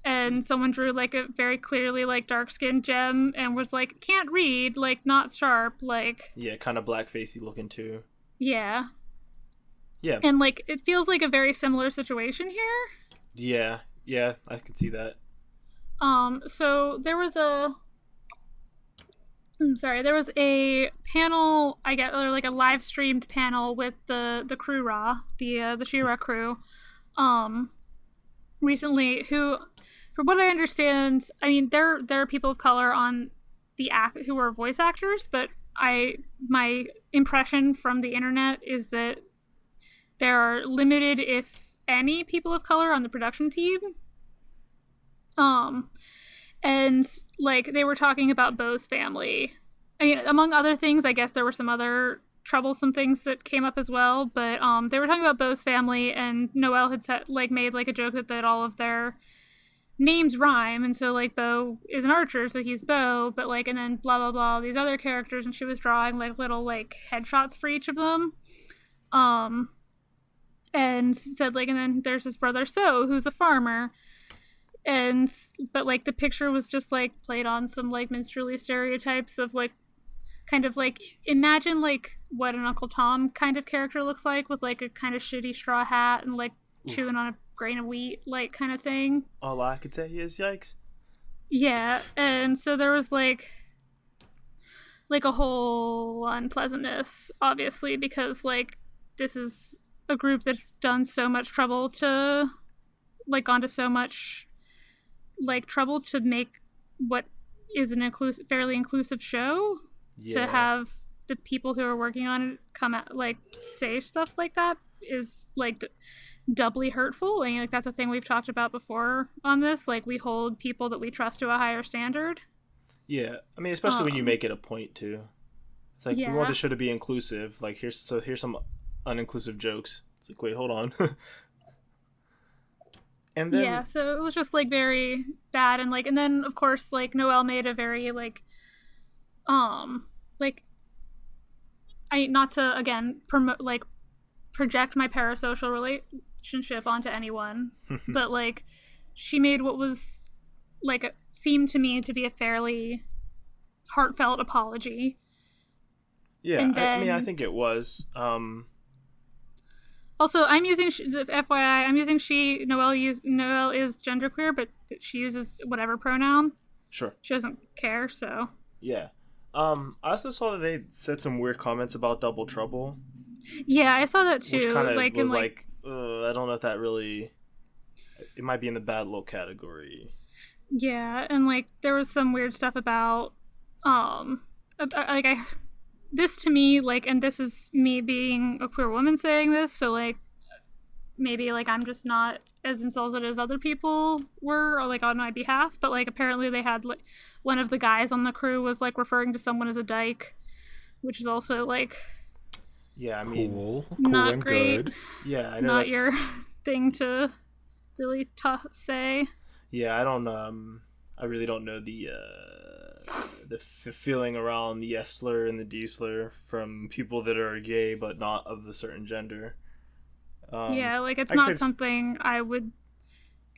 and someone drew like a very clearly like dark-skinned gem and was like, can't read, like not sharp, like, yeah, kind of blackfacey looking too. Yeah, and like it feels like a very similar situation here. Yeah, I could see that. So there was a panel, I guess, or like a live streamed panel with the crew Ra, the She-Ra crew, recently, who, from what I understand, I mean, there are people of color on the who are voice actors, but my impression from the internet is that there are limited, if any, people of color on the production team. And like they were talking about Bo's family. I mean, among other things, I guess there were some other troublesome things that came up as well, but they were talking about Bo's family, and Noelle had made like a joke that all of their names rhyme, and so like Bo is an archer, so he's Bo, but like, and then blah blah blah these other characters, and she was drawing like little like headshots for each of them, and said like, and then there's his brother So, who's a farmer, but like the picture was just like played on some like minstrelly stereotypes of like kind of like imagine like what an Uncle Tom kind of character looks like, with like a kind of shitty straw hat and like chewing on a grain of wheat, like kind of thing. All I could say is yikes. Yeah, and so there was like a whole unpleasantness, obviously, because like this is a group that's done so much trouble to like gone to so much like trouble to make what is an fairly inclusive show. To have the people who are working on it come out like say stuff like that is like doubly hurtful. And like that's a thing we've talked about before on this. Like we hold people that we trust to a higher standard. Yeah, I mean, especially when you make it a point too. It's like we want the show to be inclusive. Like here's some uninclusive jokes. It's like, wait, hold on. And then so it was just like very bad, and then of course like Noelle made a very like I not to again promote like project my parasocial relationship onto anyone, but like she made what was like seemed to me to be a fairly heartfelt apology. Yeah, and then, I mean, I think it was. Also, I'm using FYI. I'm using she. Noelle is genderqueer, but she uses whatever pronoun. Sure. She doesn't care. So. Yeah. I also saw that they said some weird comments about Double Trouble. Yeah, I saw that too. Which kind of like, was like, I don't know if that really. It might be in the bad look category. Yeah, and like there was some weird stuff about, this to me, like, and this is me being a queer woman saying this, so like maybe like I'm just not as insulted as other people were, or like on my behalf, but like apparently they had like one of the guys on the crew was like referring to someone as a dyke, which is also like I mean cool not and great. Good. Yeah, I know not that's... your thing to really say. Yeah, I really don't know the feeling around the F slur and the D slur from people that are gay but not of a certain gender. Like it's not something I would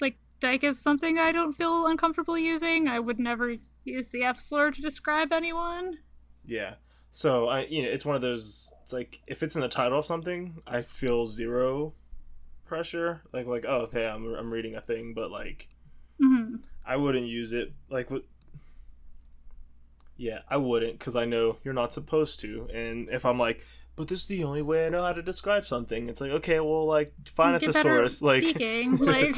like. Dyke is something I don't feel uncomfortable using. I would never use the F slur to describe anyone. Yeah. So it's one of those. It's like if it's in the title of something, I feel zero pressure. Like oh okay, I'm reading a thing, but like I wouldn't use it. Like yeah, I wouldn't, because I know you're not supposed to. And if I'm like, but this is the only way I know how to describe something, it's like, okay, well, like, find a thesaurus. Like, speaking, like,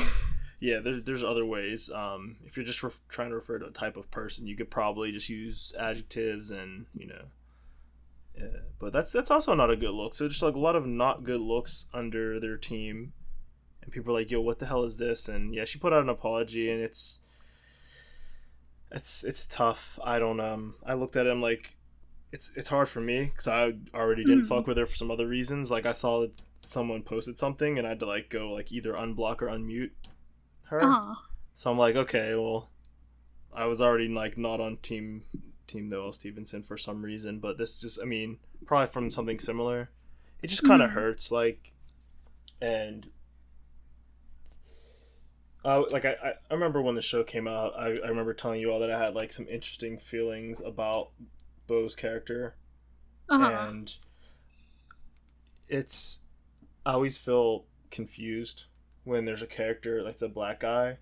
yeah, there's other ways. If you're just trying to refer to a type of person, you could probably just use adjectives and yeah. But that's also not a good look. So just like a lot of not good looks under their team, and people are like, yo, what the hell is this? And yeah, she put out an apology, and it's tough. I don't I looked at him like it's hard for me because I already didn't fuck with her for some other reasons. Like I saw that someone posted something and I had to like go like either unblock or unmute her. So I'm like, okay, well, I was already like not on team Noelle Stevenson for some reason, but this just, I mean, probably from something similar. It just kind of hurts, like, and I remember when the show came out, I remember telling you all that I had like some interesting feelings about Bo's character, and I always feel confused when there's a character like the black guy.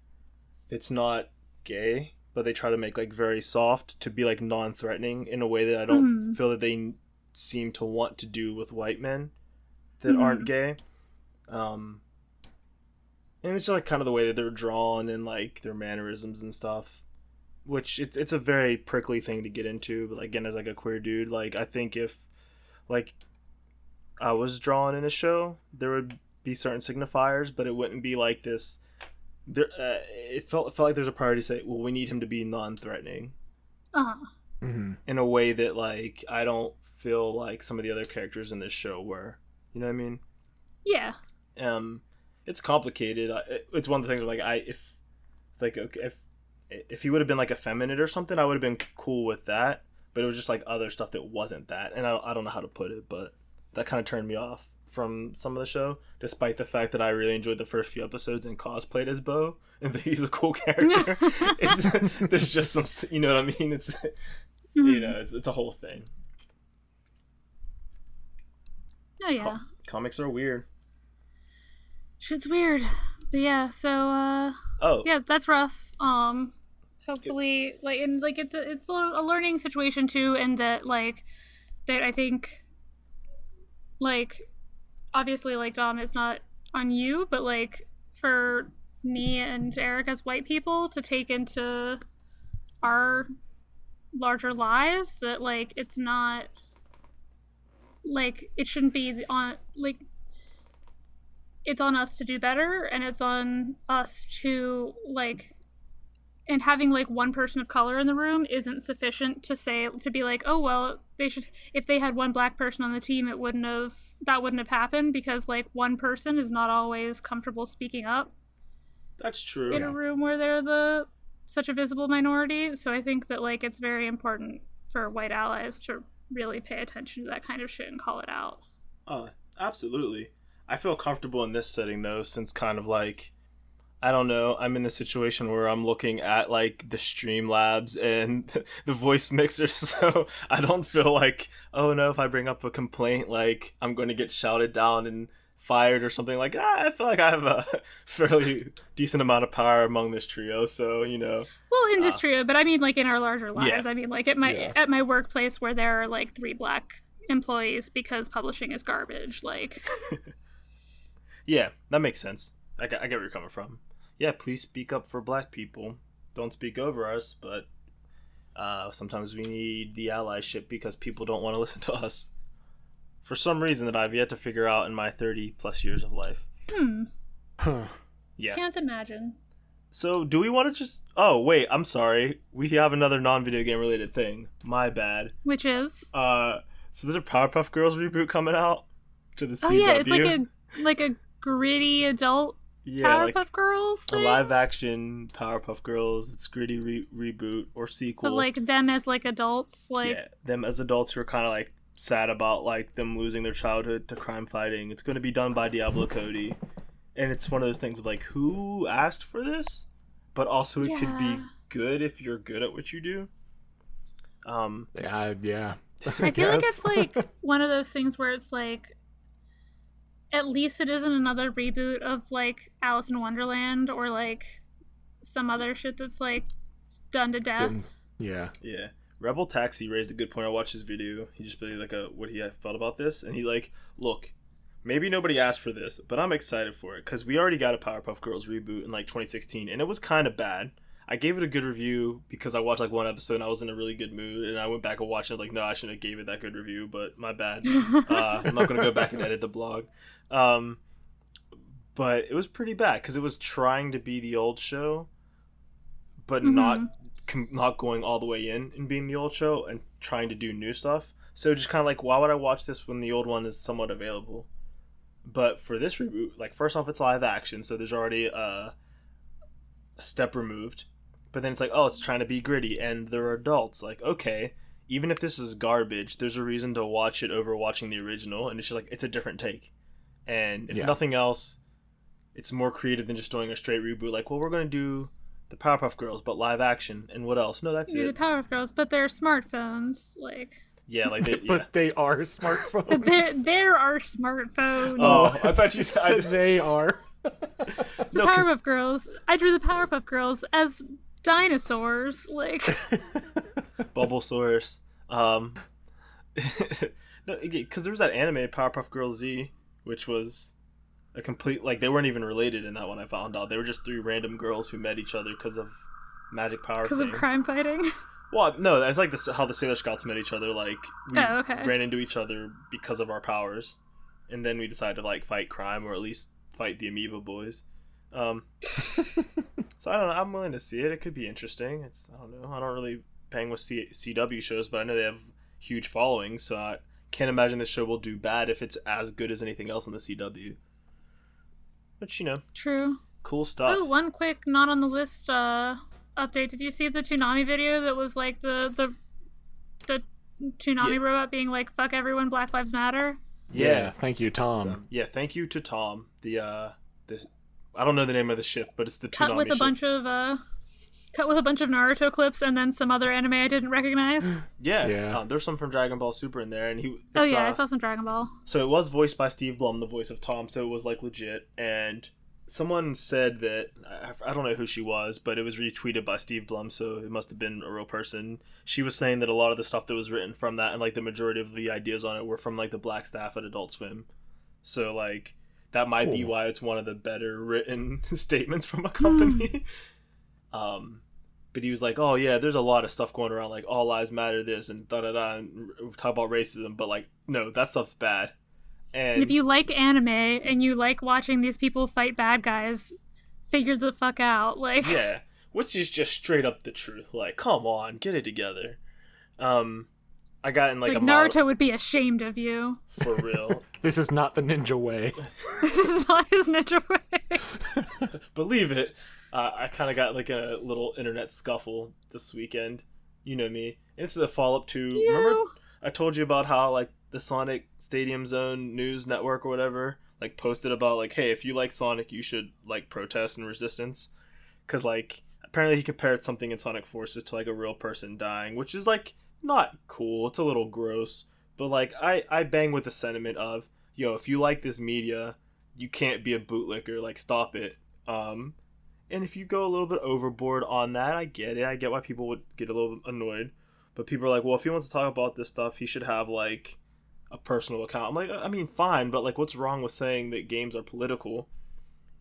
It's not gay, but they try to make like very soft to be like non-threatening in a way that I don't feel that they seem to want to do with white men that aren't gay. And it's just like kind of the way that they're drawn and like their mannerisms and stuff, which it's a very prickly thing to get into. But again, as like a queer dude, like I think if like I was drawn in a show, there would be certain signifiers, but it wouldn't be like this. There, it felt like there's a priority to say, well, we need him to be non-threatening, in a way that like I don't feel like some of the other characters in this show were. You know what I mean? Yeah. It's complicated. It's one of the things where, like, if he would have been like effeminate or something, I would have been cool with that. But it was just like other stuff that wasn't that, and I don't know how to put it, but that kind of turned me off from some of the show, despite the fact that I really enjoyed the first few episodes and cosplayed as Bo and that he's a cool character. There's just some, you know what I mean? It's it's a whole thing. Oh yeah, Comics are weird. shit's weird. But yeah, so Oh, yeah, that's rough. Hopefully, like, and like it's a learning situation too, and that I think, like, obviously, like, Dom, it's not on you, but like for me and Eric as white people to take into our larger lives, that like it's not like it shouldn't be on, like, it's on us to do better, and it's on us to, like, and having like one person of color in the room isn't sufficient to be like, oh well, they should, if they had one black person on the team, that wouldn't have happened, because like one person is not always comfortable speaking up that's true. in a room where they're such a visible minority. So I think that like it's very important for white allies to really pay attention to that kind of shit and call it out. Absolutely. I feel comfortable in this setting though, since kind of like, I don't know, I'm in a situation where I'm looking at like the Streamlabs and the voice mixer, so I don't feel like, oh no, if I bring up a complaint, like I'm going to get shouted down and fired or something. Like, I feel like I have a fairly decent amount of power among this trio, so Well, in this trio, but I mean like in our larger lives. Yeah. I mean like at my workplace, where there are like 3 black employees because publishing is garbage, like. Yeah, that makes sense. I get where you're coming from. Yeah, please speak up for black people. Don't speak over us, but sometimes we need the allyship because people don't want to listen to us. For some reason that I've yet to figure out in my 30 plus years of life. Yeah. Can't imagine. So, do we want to just... Oh, wait, I'm sorry. We have another non-video game related thing. My bad. Which is? So there's a Powerpuff Girls reboot coming out to the CW. Oh yeah, it's like a gritty adult Powerpuff Girls thing? A live action Powerpuff Girls. It's gritty reboot or sequel. But like them as like adults, like... Yeah, them as adults who are kind of like sad about like them losing their childhood to crime fighting. It's going to be done by Diablo Cody. And it's one of those things of like, who asked for this? But also it could be good if you're good at what you do. Yeah. I feel like it's like one of those things where it's like, at least it isn't another reboot of like Alice in Wonderland or like some other shit that's like done to death. Yeah. Rebel Taxi raised a good point. I watched his video. He just really like what he felt about this, and he's like, look, maybe nobody asked for this, but I'm excited for it because we already got a Powerpuff Girls reboot in like 2016, and it was kind of bad. I gave it a good review because I watched like one episode and I was in a really good mood, and I went back and watched it like, no, I shouldn't have gave it that good review, but my bad. I'm not going to go back and edit the blog. But it was pretty bad because it was trying to be the old show, but not going all the way in and being the old show and trying to do new stuff. So just kind of like, why would I watch this when the old one is somewhat available? But for this reboot, like, first off, it's live action, so there's already a step removed. But then it's like, oh, it's trying to be gritty, and they're adults. Like, okay, even if this is garbage, there's a reason to watch it over watching the original, and it's just like, it's a different take. And if nothing else, it's more creative than just doing a straight reboot. Like, well, we're going to do the Powerpuff Girls, but live action, and what else? No, that's it. The Powerpuff Girls, but they're smartphones, like... Yeah, like they, but they are smartphones. But there are smartphones. Oh, I thought you said they are. It's the Powerpuff Girls. I drew the Powerpuff Girls as dinosaurs, like Bulbasaurus. Because there was that anime Powerpuff Girls Z, which was a complete, like, they weren't even related in that one. I found out they were just 3 random girls who met each other because of magic power. Because of crime fighting. Well, no, that's like how the Sailor Scouts met each other. Like, we ran into each other because of our powers, and then we decided to like fight crime, or at least fight the Amoeba Boys. So I don't know. I'm willing to see it. It could be interesting. I don't know. I don't really bang with CW shows, but I know they have huge followings, so I can't imagine this show will do bad if it's as good as anything else on the CW. But True. Cool stuff. Oh, one quick not on the list update. Did you see the Toonami video that was like the Toonami robot being like, fuck everyone, Black Lives Matter? Yeah, thank you, Tom. So, thank you to Tom. The I don't know the name of the ship, but it's the Toonami Cut with a ship. bunch of cut with a bunch of Naruto clips and then some other anime I didn't recognize. Yeah. There's some from Dragon Ball Super in there, and I saw some Dragon Ball. So it was voiced by Steve Blum, the voice of Tom, so it was like legit. And someone said that, I don't know who she was, but it was retweeted by Steve Blum, so it must have been a real person. She was saying that a lot of the stuff that was written from that, and like the majority of the ideas on it, were from like the black staff at Adult Swim. So like that might be why it's one of the better written statements from a company. But he was like, oh yeah, there's a lot of stuff going around, like all lives matter, this and da-da-da, and talk about racism, but like, no, that stuff's bad. And if you like anime and you like watching these people fight bad guys, figure the fuck out. Like, yeah, which is just straight up the truth. Like, come on, get it together. I got in like a Naruto would be ashamed of you. For real. This is not the ninja way. This is not his ninja way. Believe it. I kind of got like a little internet scuffle this weekend. You know me. And it's a follow-up to... Remember I told you about how like the Sonic Stadium Zone news network or whatever like posted about like, hey, if you like Sonic, you should like protest and resistance. Because like apparently he compared something in Sonic Forces to like a real person dying, which is like not cool. It's a little gross. But like I bang with the sentiment of, yo, if you like this media, you can't be a bootlicker. Like, stop it. And if you go a little bit overboard on that, I get it. I get why people would get a little annoyed. But people are like, well, if he wants to talk about this stuff, he should have, like, a personal account. I'm like, I mean, fine, but, like, what's wrong with saying that games are political?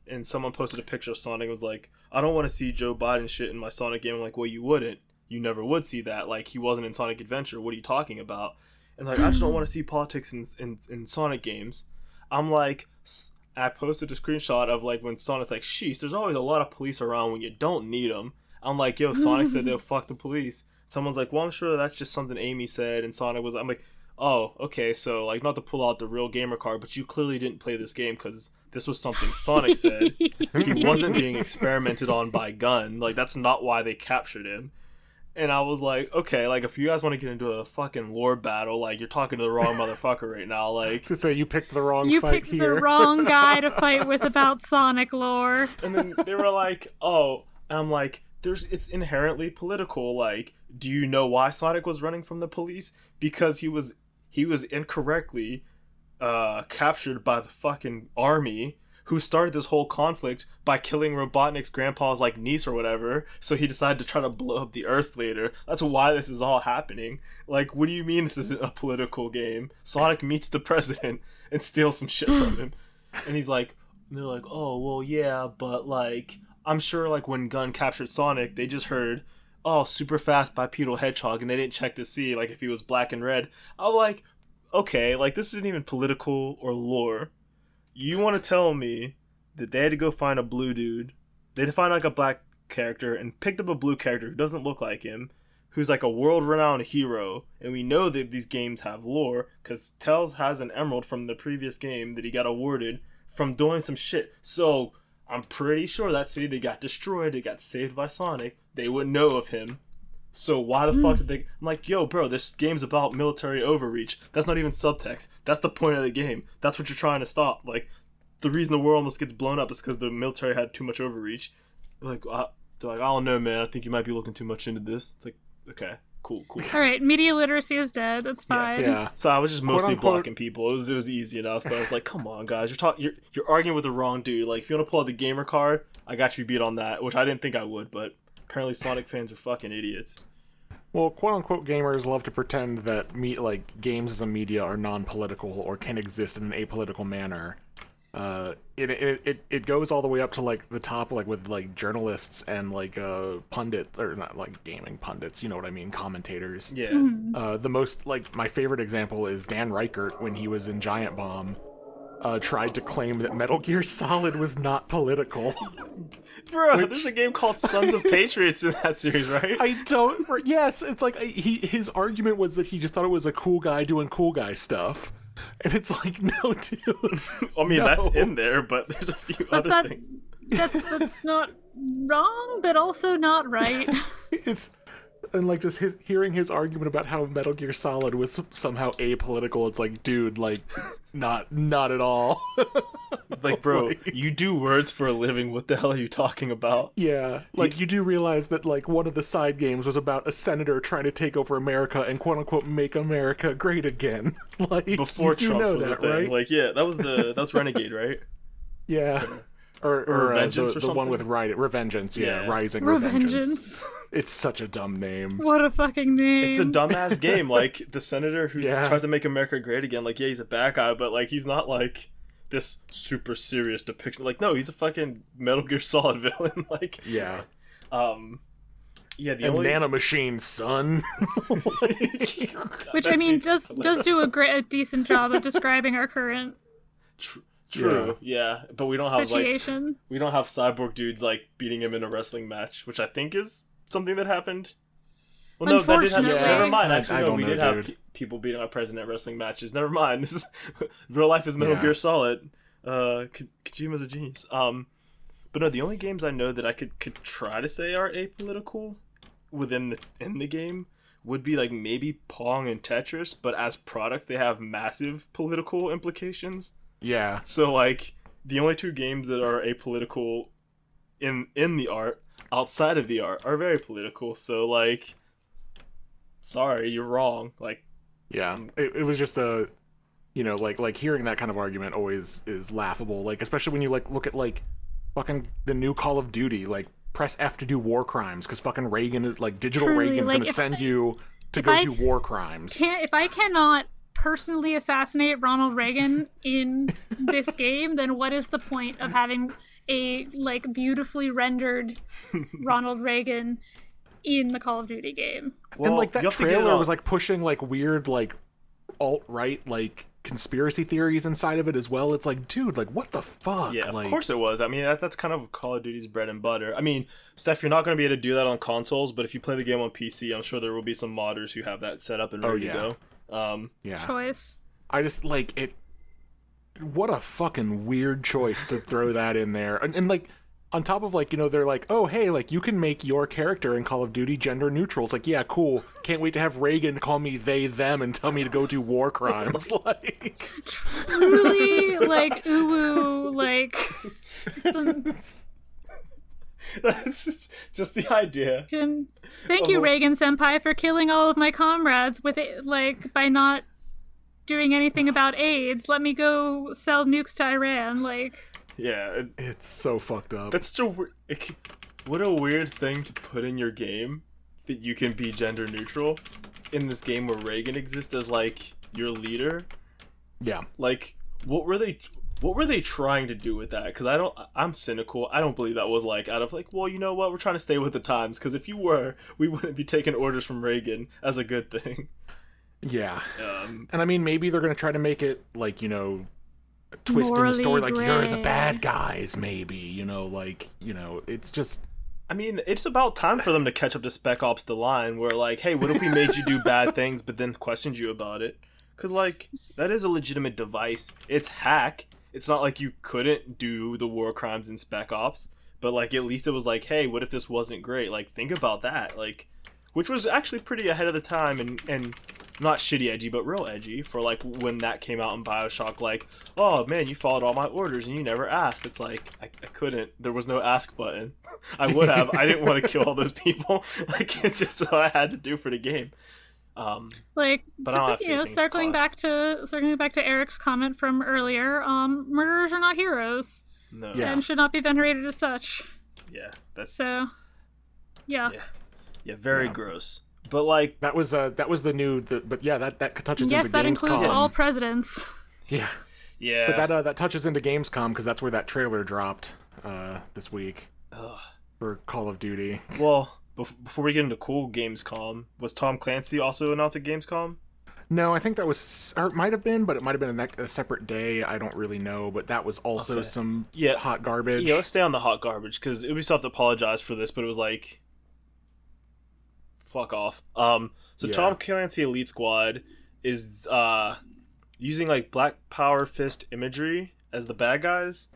And someone posted a picture of Sonic and was like, I don't want to see Joe Biden shit in my Sonic game. I'm like, well, you wouldn't. You never would see that. Like, he wasn't in Sonic Adventure. What are you talking about? And, like, I just don't want to see politics in Sonic games. I'm like... I posted a screenshot of like when Sonic's like, sheesh, there's always a lot of police around when you don't need them. I'm like, yo, Sonic said they'll fuck the police. Someone's like, well, I'm sure that's just something Amy said, and Sonic was, I'm like, oh, okay, so like not to pull out the real gamer card, but you clearly didn't play this game because this was something Sonic said. He wasn't being experimented on by Gun. Like, that's not why they captured him. And I was like, okay, like, if you guys want to get into a fucking lore battle, like, you're talking to the wrong motherfucker right now, like... To say you picked the wrong you fight picked here. the wrong guy to fight with about Sonic lore. And then they were like, oh, and I'm like, it's inherently political, like, do you know why Sonic was running from the police? Because he was incorrectly captured by the fucking army, who started this whole conflict by killing Robotnik's grandpa's, like, niece or whatever, so he decided to try to blow up the Earth later. That's why this is all happening. Like, what do you mean this isn't a political game? Sonic meets the president and steals some shit from him. And he's like, and they're like, oh, well, yeah, but, like, I'm sure, like, when Gun captured Sonic, they just heard, oh, super fast bipedal hedgehog, and they didn't check to see, like, if he was black and red. I'm like, okay, like, this isn't even political or lore. You want to tell me that they had to go find a blue dude, they had to find like a black character and picked up a blue character who doesn't look like him, who's like a world-renowned hero, and we know that these games have lore because Tails has an emerald from the previous game that he got awarded from doing some shit. So I'm pretty sure that city that got destroyed, it got saved by Sonic, they wouldn't know of him. So why the fuck did they... I'm like, yo, bro, this game's about military overreach. That's not even subtext. That's the point of the game. That's what you're trying to stop. Like, the reason the world almost gets blown up is because the military had too much overreach. They're like, I don't know, man. I think you might be looking too much into this. Like, okay, cool. All right, media literacy is dead. That's fine. Yeah. So I was just mostly Quote-unquote blocking people. It was easy enough, but I was like, come on, guys. You're arguing with the wrong dude. Like, if you want to pull out the gamer card, I got you beat on that, which I didn't think I would, but apparently Sonic fans are fucking idiots. Well, quote-unquote gamers love to pretend that games as a media are non-political or can exist in an apolitical manner. It goes all the way up to, like, the top, like, with, like, journalists and, like, pundits, or not, like, gaming pundits, you know what I mean, commentators. Yeah. Mm-hmm. The most, like, my favorite example is Dan Reichert, when he was in Giant Bomb, tried to claim that Metal Gear Solid was not political. Bro, there's a game called Sons of Patriots in that series, right? Yes, it's like, his argument was that he just thought it was a cool guy doing cool guy stuff. And it's like, no, dude. I mean, no. That's in there, but there's a few other things. That's not wrong, but also not right. It's and like just hearing his argument about how Metal Gear Solid was somehow apolitical, it's like, dude, like, not at all. Like, bro, you do words for a living. What the hell are you talking about? Yeah, like, you do realize that, like, one of the side games was about a senator trying to take over America and quote-unquote make America great again. Like, Before Trump was a thing. right? Like, yeah, that's Renegade, right? Yeah. Or Revengeance or the one with something? Revengeance, yeah. Rising Revengeance. It's such a dumb name. What a fucking name. It's a dumbass game. Like, the senator who just Yeah. tries to make America great again, like, yeah, he's a bad guy, but, like, he's not, like, this super serious depiction. Like, no, he's a fucking Metal Gear Solid villain. Like, Yeah. yeah, the And only... Nanomachine, son. Which, I mean, does do a decent job of describing our current True, yeah. But we don't have, like... situation. We don't have cyborg dudes, like, beating him in a wrestling match, which I think is something that happened. Well, no, that did happen. Unfortunately. Never mind. I Actually, no, don't we know, did have dude. people beating our president at wrestling matches. Never mind. This is real life is Metal Yeah. Gear Solid. Kojima's a genius. But no, the only games I know that I could try to say are apolitical in the game would be like maybe Pong and Tetris, but as products they have massive political implications. Yeah. So like the only two games that are apolitical in the art outside of the art are very political. So like, sorry, you're wrong. Like, Yeah. It was just a, you know, like hearing that kind of argument always is laughable. Like, especially when you like look at like fucking the new Call of Duty, like press F to do war crimes because fucking Reagan is like digital Truly, Reagan's like, gonna send you to if go I do war crimes. If I cannot personally assassinate Ronald Reagan in this game, then what is the point of having a like beautifully rendered Ronald Reagan in the Call of Duty game? well, And like that you have to get it trailer on- was like pushing like weird like alt-right like conspiracy theories inside of it as well. It's like, dude, like what the fuck? Yeah, like, of course it was. I mean, that's kind of Call of Duty's bread and butter. I mean, Steph, you're not going to be able to do that on consoles, but if you play the game on PC, I'm sure there will be some modders who have that set up and ready yeah. to go. Yeah. Choice. I just like it. What a fucking weird choice to throw that in there, and like on top of like, you know, they're like, oh hey, like you can make your character in Call of Duty gender neutral. It's like, yeah, cool. Can't wait to have Reagan call me they them and tell me to go do war crimes. Like, Truly, like uwu, like some. That's just the idea. Thank you, Reagan Senpai, for killing all of my comrades with it, like by not doing anything about AIDS. Let me go sell nukes to Iran. Like, Yeah, it's so fucked up. that's just what a weird thing to put in your game that you can be gender neutral in this game where Reagan exists as like your leader. Yeah. Like, what were they trying to do with that? Because I'm cynical. I don't believe that was like out of like, well, you know what, we're trying to stay with the times. Because if you were, we wouldn't be taking orders from Reagan as a good thing. Yeah. And I mean, maybe they're gonna try to make it like, you know, a twist in the Morally story, like you're the gray. bad guys, maybe, you know, like, you know, it's just. I mean, it's about time for them to catch up to Spec Ops: The Line, where like, hey, what if we made you do bad things, but then questioned you about it? Because like, that is a legitimate device. It's hack. It's not like you couldn't do the war crimes in Spec Ops, but like at least it was like, hey, what if this wasn't great? Like, think about that. Like, which was actually pretty ahead of the time and not shitty edgy, but real edgy for like when that came out in BioShock. Like, oh man, you followed all my orders and you never asked. It's like I couldn't. There was no ask button. I would have. I didn't want to kill all those people. Like, it's just what I had to do for the game. like, But I don't have you know, faith in circling back to Eric's comment from earlier. Murderers are not heroes No. Yeah. and should not be venerated as such. Yeah. That's So, yeah. very Yeah. gross. But like, That was the new, but yeah, that touches Yes, into that includes Gamescom. all presidents. Yeah. yeah. But that touches into Gamescom because that's where that trailer dropped this week for Call of Duty. Well, before we get into cool Gamescom, was Tom Clancy also announced at Gamescom? No, I think that was, or it might have been, but it might have been a separate day. I don't really know, but that was also some Yeah. hot garbage. Yeah, let's stay on the hot garbage because Ubisoft apologized for this, but it was like, fuck off. So Yeah. Tom Clancy Elite Squad is using like Black Power Fist imagery as the bad guys,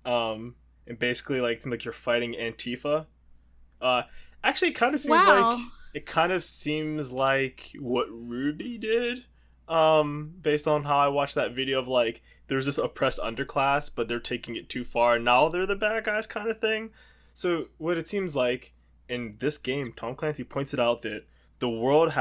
and basically like it's like you're fighting Antifa. Actually, it kind of seems Wow. like it kind of seems like what Ruby did, based on how I watched that video of like there's this oppressed underclass, but they're taking it too far, and now they're the bad guys kind of thing. So what it seems like in this game, Tom Clancy points it out that the world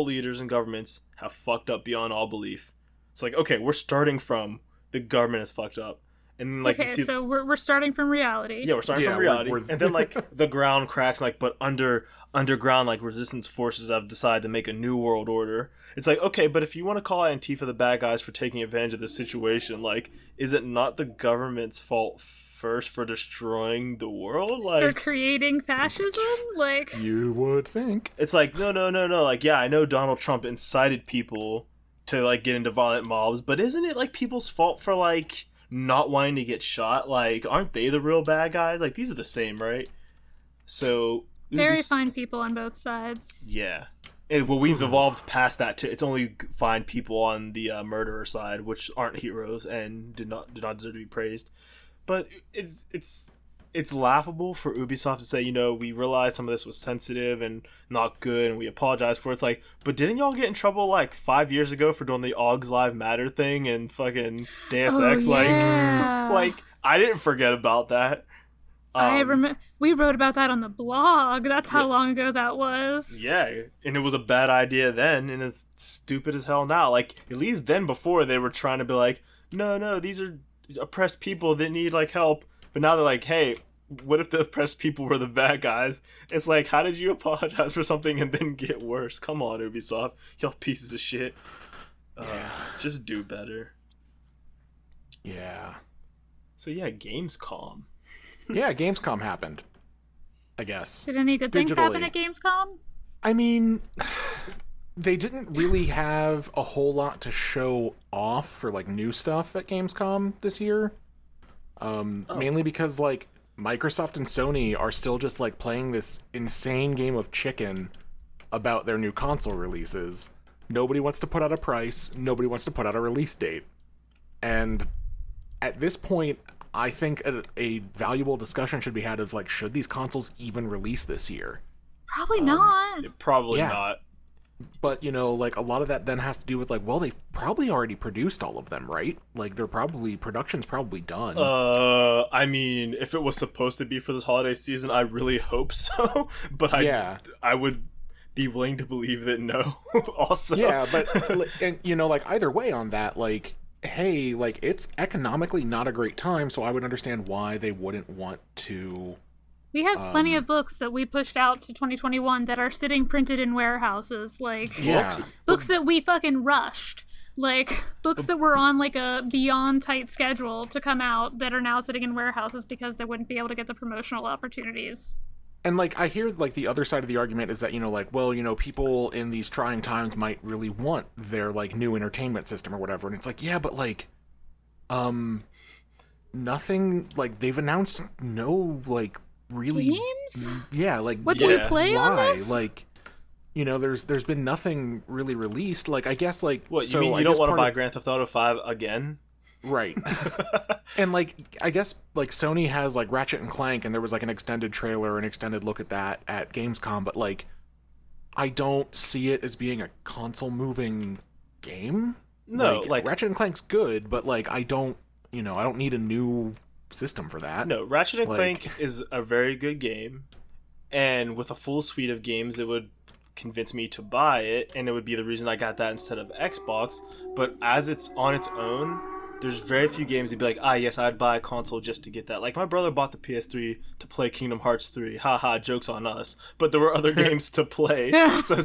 leaders and governments have fucked up beyond all belief. It's like, okay, we're starting from the government is fucked up. And like, okay, so we're starting from reality. Yeah, we're starting from reality. And then like the ground cracks, like, but underground, like resistance forces have decided to make a new world order. It's like, okay, but if you want to call Antifa the bad guys for taking advantage of this situation, like, is it not the government's fault first for destroying the world? Like, for creating fascism? Like, you would think. It's like, no. Like, yeah, I know Donald Trump incited people to like get into violent mobs, but isn't it like people's fault for like not wanting to get shot? Like, aren't they the real bad guys? Like, these are the same, right? So very fine people on both sides. Yeah. Well, we've evolved past that to it's only fine people on the murderer side, which aren't heroes and did not deserve to be praised. But it's laughable for Ubisoft to say, you know, we realize some of this was sensitive and not good, and we apologize for it. It's like, but didn't y'all get in trouble like 5 years ago for doing the Augs Live Matter thing and fucking Deus Ex? Yeah. Like I didn't forget about that. I remember we wrote about that on the blog. That's how long ago that was. Yeah, and it was a bad idea then, and it's stupid as hell now. Like, at least then before they were trying to be like, no, these are oppressed people that need like help. But now they're like, hey, what if the oppressed people were the bad guys? It's like, how did you apologize for something and then get worse? Come on, Ubisoft, y'all pieces of shit. Just do better. Yeah. So yeah, Gamescom. Yeah, Gamescom happened, I guess. Did any good things happen at Gamescom? I mean, they didn't really have a whole lot to show off for like new stuff at Gamescom this year. Mainly because like Microsoft and Sony are still just like playing this insane game of chicken about their new console releases. Nobody wants to put out a price. Nobody wants to put out a release date. And at this point, I think a valuable discussion should be had of like, should these consoles even release this year? Probably not. Probably not. But, you know, like a lot of that then has to do with like, well, they've probably already produced all of them, right? Like production's probably done. I mean, if it was supposed to be for this holiday season, I really hope so. But I would be willing to believe that no. Also. Yeah, but and you know, like either way on that, like, hey, like it's economically not a great time, so I would understand why they wouldn't want to. We have plenty of books that we pushed out to 2021 that are sitting printed in warehouses, like books that we fucking rushed, like books that were on like a beyond tight schedule to come out that are now sitting in warehouses because they wouldn't be able to get the promotional opportunities. And like I hear like the other side of the argument is that, you know, like, well, you know, people in these trying times might really want their like new entertainment system or whatever, and it's like, yeah, but like nothing, like they've announced no like really games. Like what do we play on this? Like, you know, there's been nothing really released. Like I guess like what you mean you don't want to buy Grand Theft Auto 5 again? Right. And like I guess like Sony has like Ratchet and Clank, and there was like an extended trailer, an extended look at that at Gamescom, but like I don't see it as being a console moving game. No, like Ratchet and Clank's good, but like I don't need a new system for that. No, Ratchet and Clank is a very good game, and with a full suite of games it would convince me to buy it, and it would be the reason I got that instead of Xbox. But as it's on its own, there's very few games that'd be like, yes, I'd buy a console just to get that. Like, my brother bought the PS3 to play Kingdom Hearts 3. Haha, joke's on us. But there were other games to play. So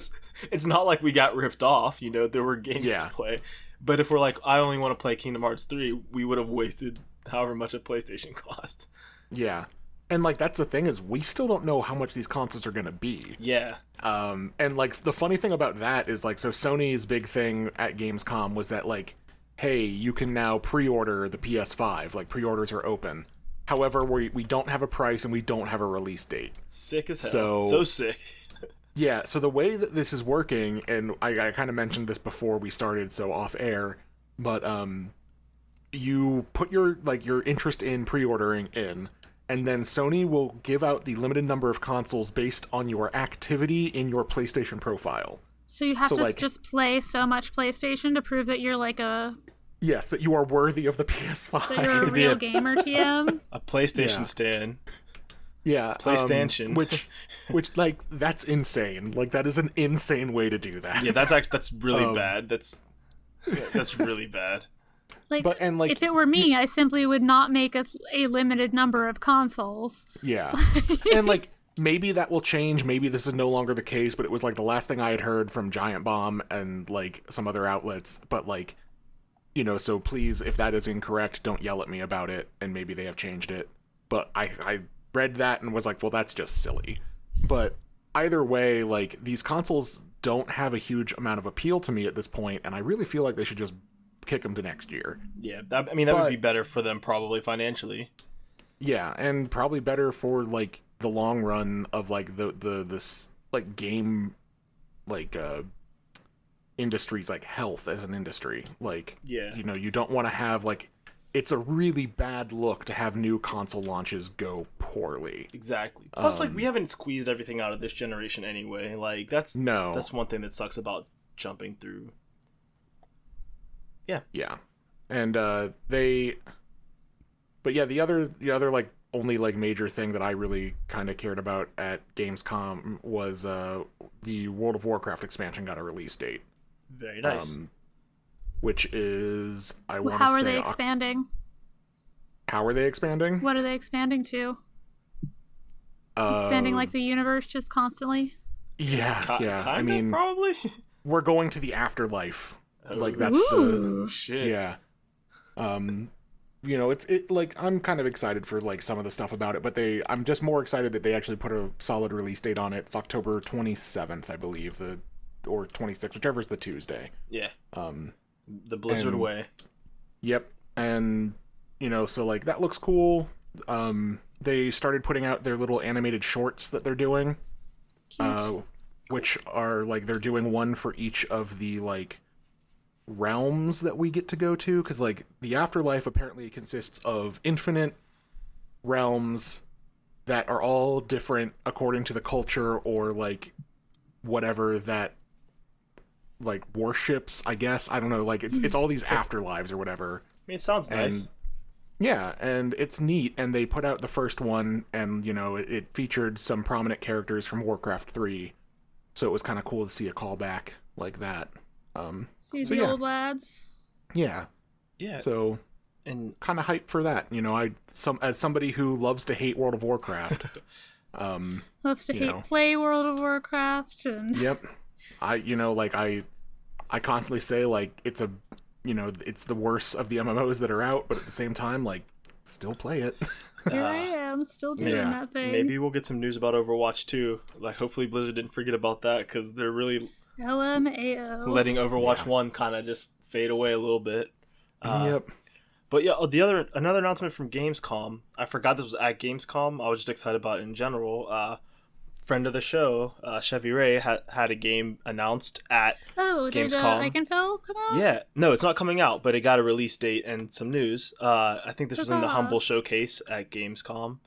it's not like we got ripped off, you know, there were games to play. But if we're like, I only want to play Kingdom Hearts 3, we would have wasted however much a PlayStation cost. Yeah. And like that's the thing is we still don't know how much these consoles are going to be. Yeah. And like the funny thing about that is like, so Sony's big thing at Gamescom was that like, hey, you can now pre-order the PS5. Like, pre-orders are open. However, we don't have a price and we don't have a release date. Sick as hell. So sick. Yeah, so the way that this is working, and I kind of mentioned this before we started, so off air, but you put your interest in pre-ordering in, and then Sony will give out the limited number of consoles based on your activity in your PlayStation profile. So you have to just play so much PlayStation to prove that you're like Yes, that you are worthy of the PS5. That you're a real gamer, TM. A PlayStation stan. Yeah, PlayStation. Which like that's insane. Like that is an insane way to do that. Yeah, that's really bad. That's really bad. Like, if it were me, I simply would not make a limited number of consoles. Yeah, and like maybe that will change. Maybe this is no longer the case. But it was like the last thing I had heard from Giant Bomb and like some other outlets. But like, so please, if that is incorrect, don't yell at me about it. And maybe they have changed it. But I read that and was like, well, that's just silly. But either way, like these consoles don't have a huge amount of appeal to me at this point, and I really feel like they should just kick them to next year. Yeah, that would be better for them probably financially. Yeah, and probably better for like the long run of like this like game like industry's like health as an industry. Like, yeah, you don't want to have like, it's a really bad look to have new console launches go poorly. Exactly. Plus, like, we haven't squeezed everything out of this generation anyway. Like, that's one thing that sucks about jumping through. Yeah. Yeah. And but yeah, the other like only like major thing that I really kind of cared about at Gamescom was the World of Warcraft expansion got a release date. Very nice. Which is, I want to say... How are they expanding? How are they expanding? What are they expanding to? Expanding like the universe just constantly? Yeah, I mean... Probably? We're going to the afterlife. Like, that's Ooh. Shit. Yeah. It's like, I'm kind of excited for, like, some of the stuff about it, but I'm just more excited that they actually put a solid release date on it. It's October 27th, I believe, or 26th, whichever's the Tuesday. Yeah. The Blizzard way. Yep. And, so, like, that looks cool. They started putting out their little animated shorts that they're doing. Which are, like, they're doing one for each of the, like, realms that we get to go to. Because, like, the afterlife apparently consists of infinite realms that are all different according to the culture or, like, whatever that like warships, I guess. I don't know, like it's all these afterlives or whatever. I mean, it sounds nice. Yeah, and it's neat, and they put out the first one, and it featured some prominent characters from Warcraft 3, so it was kind of cool to see a callback like that. See the old lads. Yeah. So, and kind of hyped for that. As somebody who loves to hate World of Warcraft, loves to play World of Warcraft, and yep. I constantly say, like, it's the worst of the MMOs that are out, but at the same time, like, still play it. Here I am, still doing that thing. Maybe we'll get some news about Overwatch 2. Like, hopefully Blizzard didn't forget about that, because they're really LMAO. letting Overwatch 1 kind of just fade away a little bit. Yep. But yeah, another announcement from Gamescom. I forgot this was at Gamescom. I was just excited about it in general. Friend of the show, Chevy Ray, had a game announced at Gamescom. Did Iconfell come out? Yeah. No, it's not coming out, but it got a release date and some news. I think this was in the Humble Showcase at Gamescom.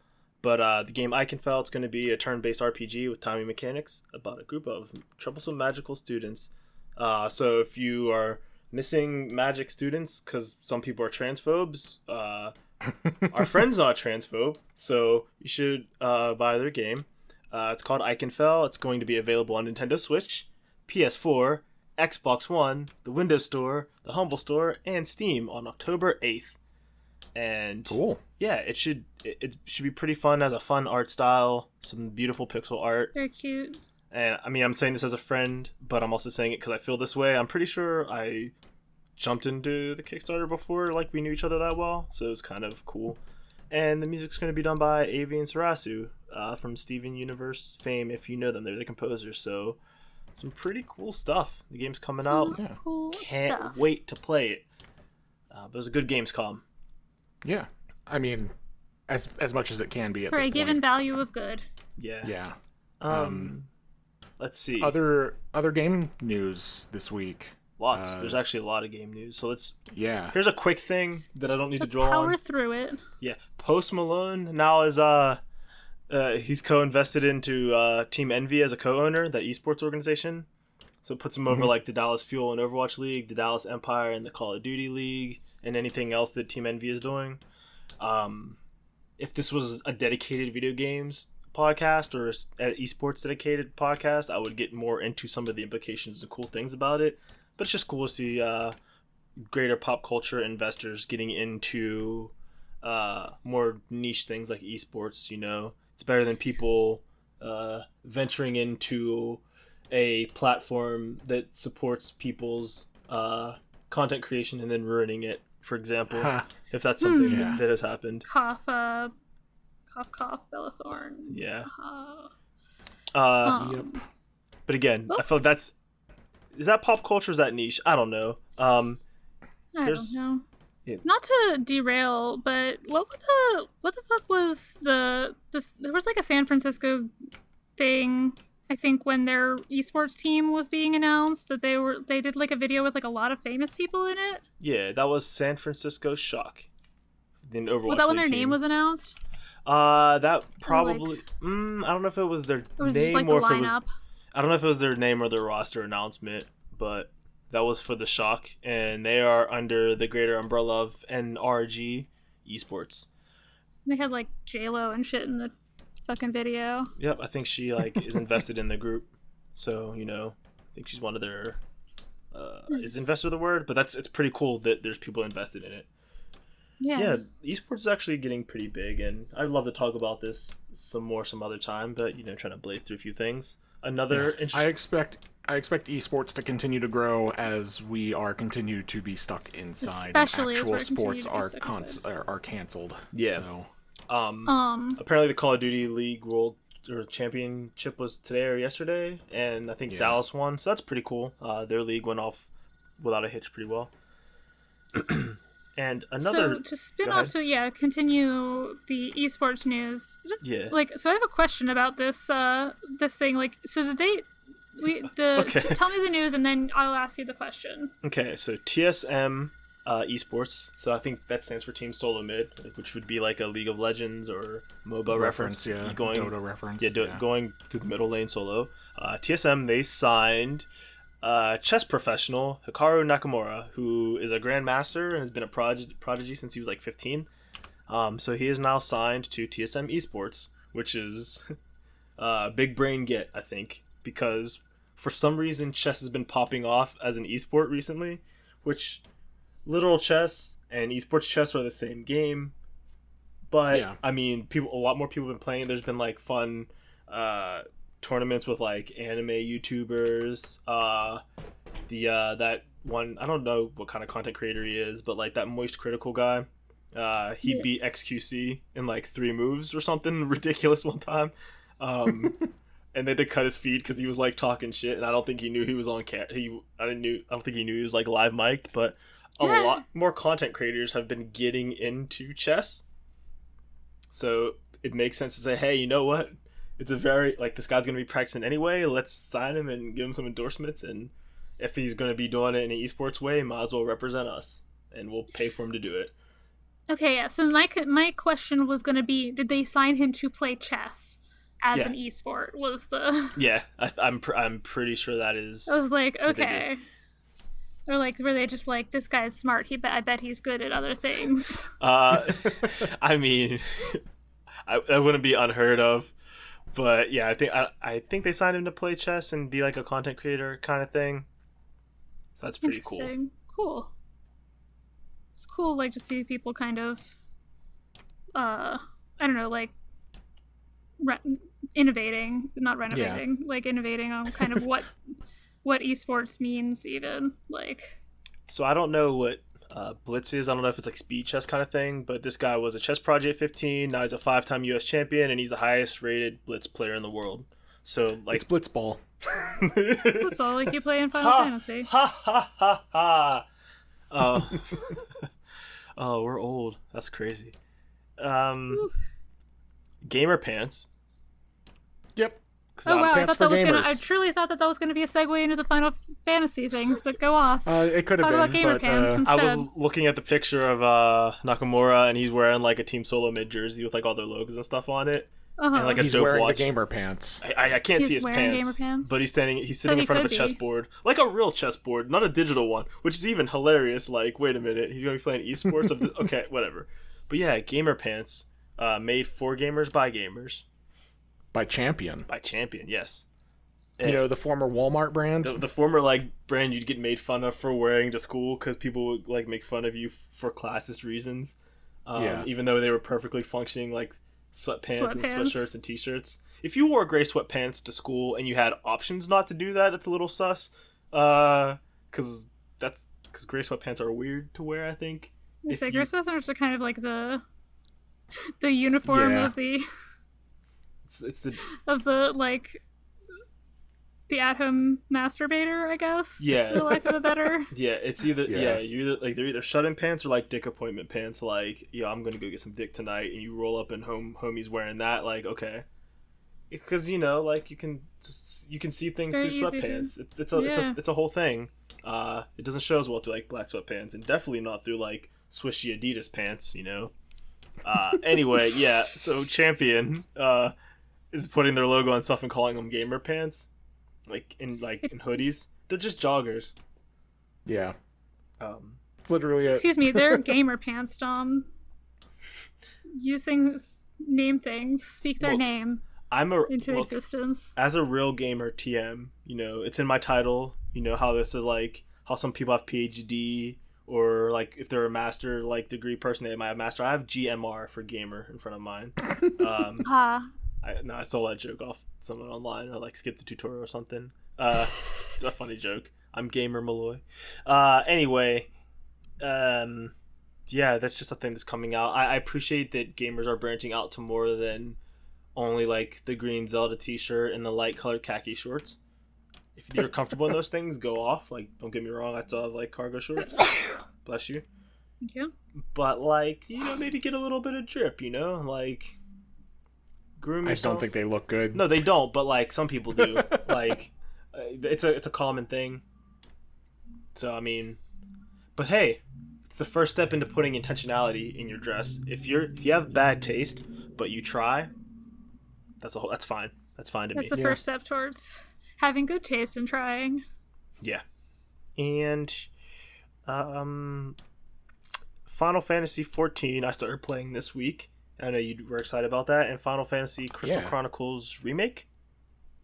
But the game Iconfell, it's going to be a turn-based RPG with timing mechanics about a group of troublesome magical students. So if you are missing magic students, because some people are transphobes, our friend's not a transphobe, so you should buy their game. It's called Iconfell. It's going to be available on Nintendo Switch, PS4, Xbox One, the Windows Store, the Humble Store, and Steam on October 8th. And cool. Yeah, it should be pretty fun. As a fun art style, some beautiful pixel art. They're cute. And I mean, I'm saying this as a friend, but I'm also saying it because I feel this way. I'm pretty sure I jumped into the Kickstarter before, like, we knew each other that well, so it's kind of cool. And the music's going to be done by Avi and Sarasu from Steven Universe fame, if you know them. They're the composers, so some pretty cool stuff. The game's coming out. Cool Can't stuff. wait to play it. But it was a good Gamescom. Yeah. I mean, as much as it can be at this point. For a given value of good. Yeah. Yeah. Let's see. Other game news this week. Lots. There's actually a lot of game news. So Yeah. here's a quick thing that I don't need to dwell power on. through it. Yeah, Post Malone now is he's co-invested into Team Envy as a co-owner, that esports organization. So it puts him over like the Dallas Fuel and Overwatch League, the Dallas Empire, and the Call of Duty League, and anything else that Team Envy is doing. If this was a dedicated video games podcast or an esports dedicated podcast, I would get more into some of the implications and cool things about it. But it's just cool to see greater pop culture investors getting into more niche things like esports. It's better than people venturing into a platform that supports people's content creation and then ruining it, for example. If that's something that has happened. Cough, Bella Thorne. Yeah. Yep. But again, I feel like is that pop culture? Is that niche? I don't know. I don't know. Yeah. Not to derail, but what the fuck was this? There was like a San Francisco thing, I think, when their esports team was being announced, that they did like a video with like a lot of famous people in it. Yeah, that was San Francisco Shock. The Overwatch Was that when League their team. name was announced? That probably. I don't know if it was their Or was it name just like or the if it was. lineup? I don't know if it was their name or their roster announcement, but that was for the Shock, and they are under the greater umbrella of NRG Esports. They had like J-Lo and shit in the fucking video. Yep, I think she is invested in the group, so I think she's one of their. Is investor the word? But it's pretty cool that there's people invested in it. Yeah, esports is actually getting pretty big, and I'd love to talk about this some other time. But trying to blaze through a few things. Another interesting. I expect esports to continue to grow as we continue to be stuck inside. Especially and as we're actual sports continuing to be are canceled. Yeah. So. Apparently the Call of Duty League World Championship was today or yesterday, and I think Dallas won, so that's pretty cool. Their league went off without a hitch pretty well. And another. So to spin off to continue the esports news. Yeah. So I have a question about this thing. So did they? Okay. Tell me the news and then I'll ask you the question. Okay, so TSM Esports. So I think that stands for Team Solo Mid, which would be like a League of Legends or MOBA reference. Yeah. Dota reference. Yeah, going through the middle lane solo. TSM, they signed chess professional Hikaru Nakamura, who is a grandmaster and has been a prodigy since he was like 15. So he is now signed to TSM Esports, which is a big brain get, I think, because for some reason chess has been popping off as an esport recently, which literal chess and esports chess are the same game. But I mean, a lot more people have been playing. There's been like fun tournaments with like anime YouTubers. That one, I don't know what kind of content creator he is, but like that Moist Critical guy, he beat XQC in like 3 moves or something ridiculous one time. And they had to cut his feed because he was like talking shit, and I don't think he knew he was on I don't think he knew he was like live mic'd. But a lot more content creators have been getting into chess, so it makes sense to say, hey, you know what? It's a very this guy's gonna be practicing anyway. Let's sign him and give him some endorsements, and if he's gonna be doing it in an esports way, might as well represent us, and we'll pay for him to do it. Okay, yeah. So my question was gonna be, did they sign him to play chess as an esport? Was the I'm pretty sure that is. I was like, okay. Or were they just like, this guy's smart? I bet he's good at other things. I mean, that wouldn't be unheard of, but yeah, I think they signed him to play chess and be like a content creator kind of thing. So that's pretty cool. Cool. It's cool, to see people kind of, I don't know, innovating, not renovating, innovating on kind of what esports means, even So I don't know what Blitz is. I don't know if it's speed chess kind of thing, but this guy was a chess prodigy at 15. Now he's a 5-time U.S. champion, and he's the highest rated Blitz player in the world. So it's Blitzball. It's Blitzball, like you play in Final Fantasy. Ha ha ha ha. Oh, we're old. That's crazy. Gamer Pants. Yep. Oh wow, I Pants thought that for was gonna. gamers. I truly thought that was gonna be a segue into the Final Fantasy things, but go off. It could have Talk been, about gamer but pants I instead. was looking at the picture of Nakamura, and he's wearing like a Team Solo mid jersey with like all their logos and stuff on it, and like a he's dope wearing watch. the gamer pants. I can't see He's his wearing gamer pants, pants? but he's sitting So he in front of a could be. chessboard, like a real chessboard, not a digital one, which is even hilarious. Like, wait a minute, he's gonna be playing esports of the okay, whatever. But yeah, gamer pants, made for gamers by gamers. By Champion. By Champion, yes. You know, the former Walmart brand? The former like brand you'd get made fun of for wearing to school because people would like make fun of you for classist reasons. Even though they were perfectly functioning like sweatpants and sweatshirts and t-shirts. If you wore gray sweatpants to school and you had options not to do that, that's a little sus. Because gray sweatpants are weird to wear, I think. You say gray sweatpants are kind of like the uniform of the it's the of the like the at-home masturbator, I guess. Yeah. For lack of a better. Yeah, it's either you're either like they're either shut-in pants or like dick appointment pants. Like, I'm gonna go get some dick tonight, and you roll up and homie's wearing that. Like, okay, because like you can see things Very through easy to- sweatpants. It's a whole thing. It doesn't show as well through like black sweatpants, and definitely not through like swishy Adidas pants. Anyway, yeah. So Champion is putting their logo on stuff and calling them gamer pants. Like in hoodies, they're just joggers. Yeah. It's literally Excuse me, they're gamer pants, Dom. Use things, name things, speak their name into existence. As a real gamer TM, it's in my title. How this is like how some people have PhD or like if they're a master like degree person, they might have master. I have GMR for gamer in front of mine. I stole that joke off someone online or like skipped the tutorial or something. It's a funny joke. I'm Gamer Malloy. Anyway, yeah, that's just a thing that's coming out. I appreciate that gamers are branching out to more than only like the green Zelda t-shirt and the light colored khaki shorts. If you're comfortable in those things, go off. Like, don't get me wrong, I still have like cargo shorts. Bless you. Thank you. But like, maybe get a little bit of drip, like groom yourself. I don't think they look good. No, they don't, but like some people do. Like it's a common thing. So I mean, but hey, it's the first step into putting intentionality in your dress. If you have bad taste, but you try, that's fine. That's fine to me. That's the first step towards having good taste and trying. Yeah. And Final Fantasy 14 I started playing this week. I know you were excited about that. And Final Fantasy Crystal Chronicles Remake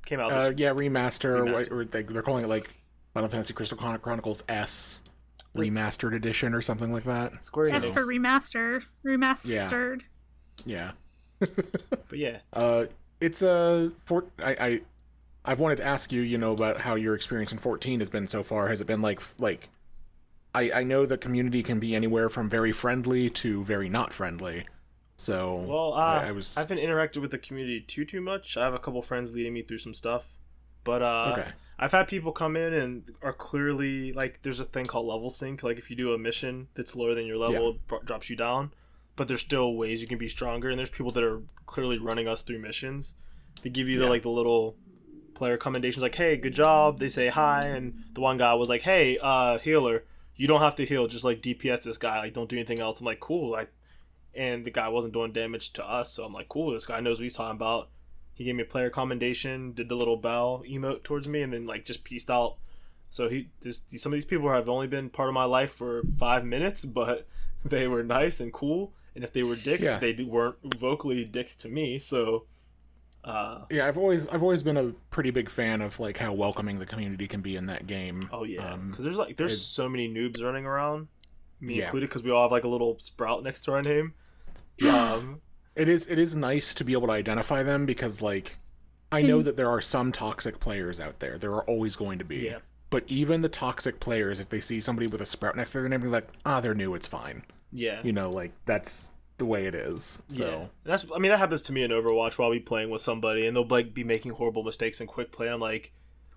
came out this week. Remaster. Or they're calling it like Final Fantasy Crystal Chronicles S Remastered Edition or something like that. Square S Enix. for remastered. Yeah. But yeah. It's I've wanted to ask you, about how your experience in 14 has been so far. Has it been like I know the community can be anywhere from very friendly to very not friendly. So I haven't interacted with the community too much. I have a couple friends leading me through some stuff, but I've had people come in and are clearly like, there's a thing called level sync. Like if you do a mission that's lower than your level, it drops you down. But there's still ways you can be stronger, and there's people that are clearly running us through missions. They give you the little player commendations, like, "Hey, good job." They say hi, and the one guy was like, "Hey, healer, you don't have to heal. Just like DPS this guy. Like, don't do anything else." I'm like, "Cool." And the guy wasn't doing damage to us, so I'm like, "Cool. This guy knows what he's talking about." He gave me a player commendation, did the little bell emote towards me, and then like just peaced out. So some of these people have only been part of my life for 5 minutes, but they were nice and cool. And if they were dicks, they weren't vocally dicks to me. So, I've always been a pretty big fan of like how welcoming the community can be in that game. Oh yeah, because there's so many noobs running around, me included, because we all have like a little sprout next to our name. It is nice to be able to identify them because like I know that there are some toxic players out there. There are always going to be. Yeah. But even the toxic players, if they see somebody with a sprout next to their name, they're like, they're new, it's fine. Yeah. Like that's the way it is. So that happens to me in Overwatch while I'll be playing with somebody and they'll like be making horrible mistakes in quick play. I'm like,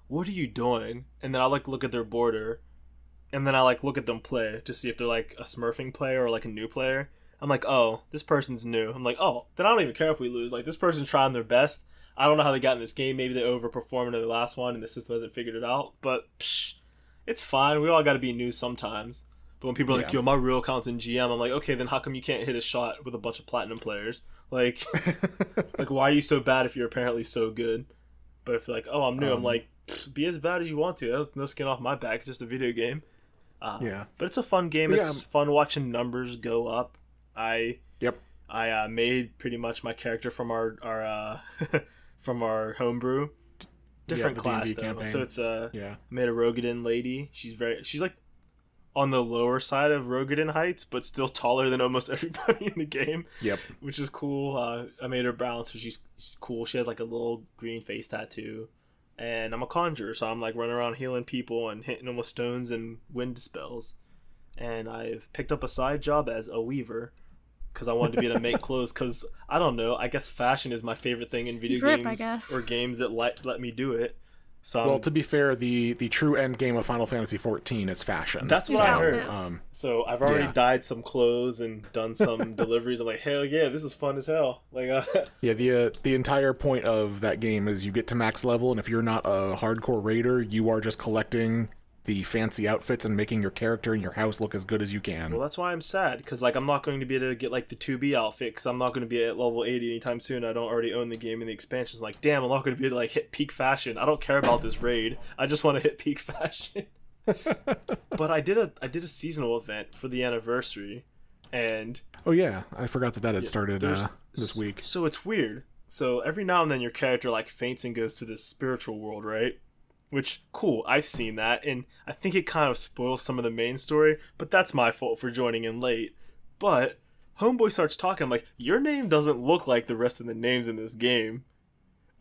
what are you doing? And then I like look at their border and then I like look at them play to see if they're like a smurfing player or like a new player. I'm like, oh, this person's new. I'm like, oh, then I don't even care if we lose. Like this person's trying their best. I don't know how they got in this game. Maybe they overperformed in the last one and the system hasn't figured it out. But it's fine. We all got to be new sometimes. But when people are like, yo, my real account's in GM, I'm like, okay, then how come you can't hit a shot with a bunch of platinum players? Like, why are you so bad if you're apparently so good? But if they're like, oh, I'm new, I'm like, be as bad as you want to. No skin off my back. It's just a video game. But it's a fun game. It's fun watching numbers go up. I made pretty much my character from our from our homebrew. Different class though. Campaign. So it's I made a Rogadin lady. She's like on the lower side of Rogadin heights, but still taller than almost everybody in the game. Yep. Which is cool. I made her brown, so she's cool. She has like a little green face tattoo. And I'm a conjurer, so I'm like running around healing people and hitting them with stones and wind spells. And I've picked up a side job as a weaver because I wanted to be able to make clothes. Because I don't know, I guess fashion is my favorite thing in video games or games that let me do it. So well, to be fair, the true end game of Final Fantasy XIV is fashion. That's what I heard. So I've already dyed some clothes and done some deliveries. I'm like, hell yeah, this is fun as hell. Like, the entire point of that game is you get to max level, and if you're not a hardcore raider, you are just collecting the fancy outfits and making your character and your house look as good as you can. Well, that's why I'm sad, because like I'm not going to be able to get like the 2B outfit, because I'm not going to be at level 80 anytime soon. I don't already own the game and the expansions. Like, damn, I'm not going to be able to like hit peak fashion. I don't care about this raid. I just want to hit peak fashion. But I did a seasonal event for the anniversary, and oh yeah, I forgot that had started this week. So it's weird. So every now and then your character like faints and goes to this spiritual world, right? Which, cool, I've seen that, and I think it kind of spoils some of the main story, but that's my fault for joining in late. But Homeboy starts talking, I'm like, your name doesn't look like the rest of the names in this game.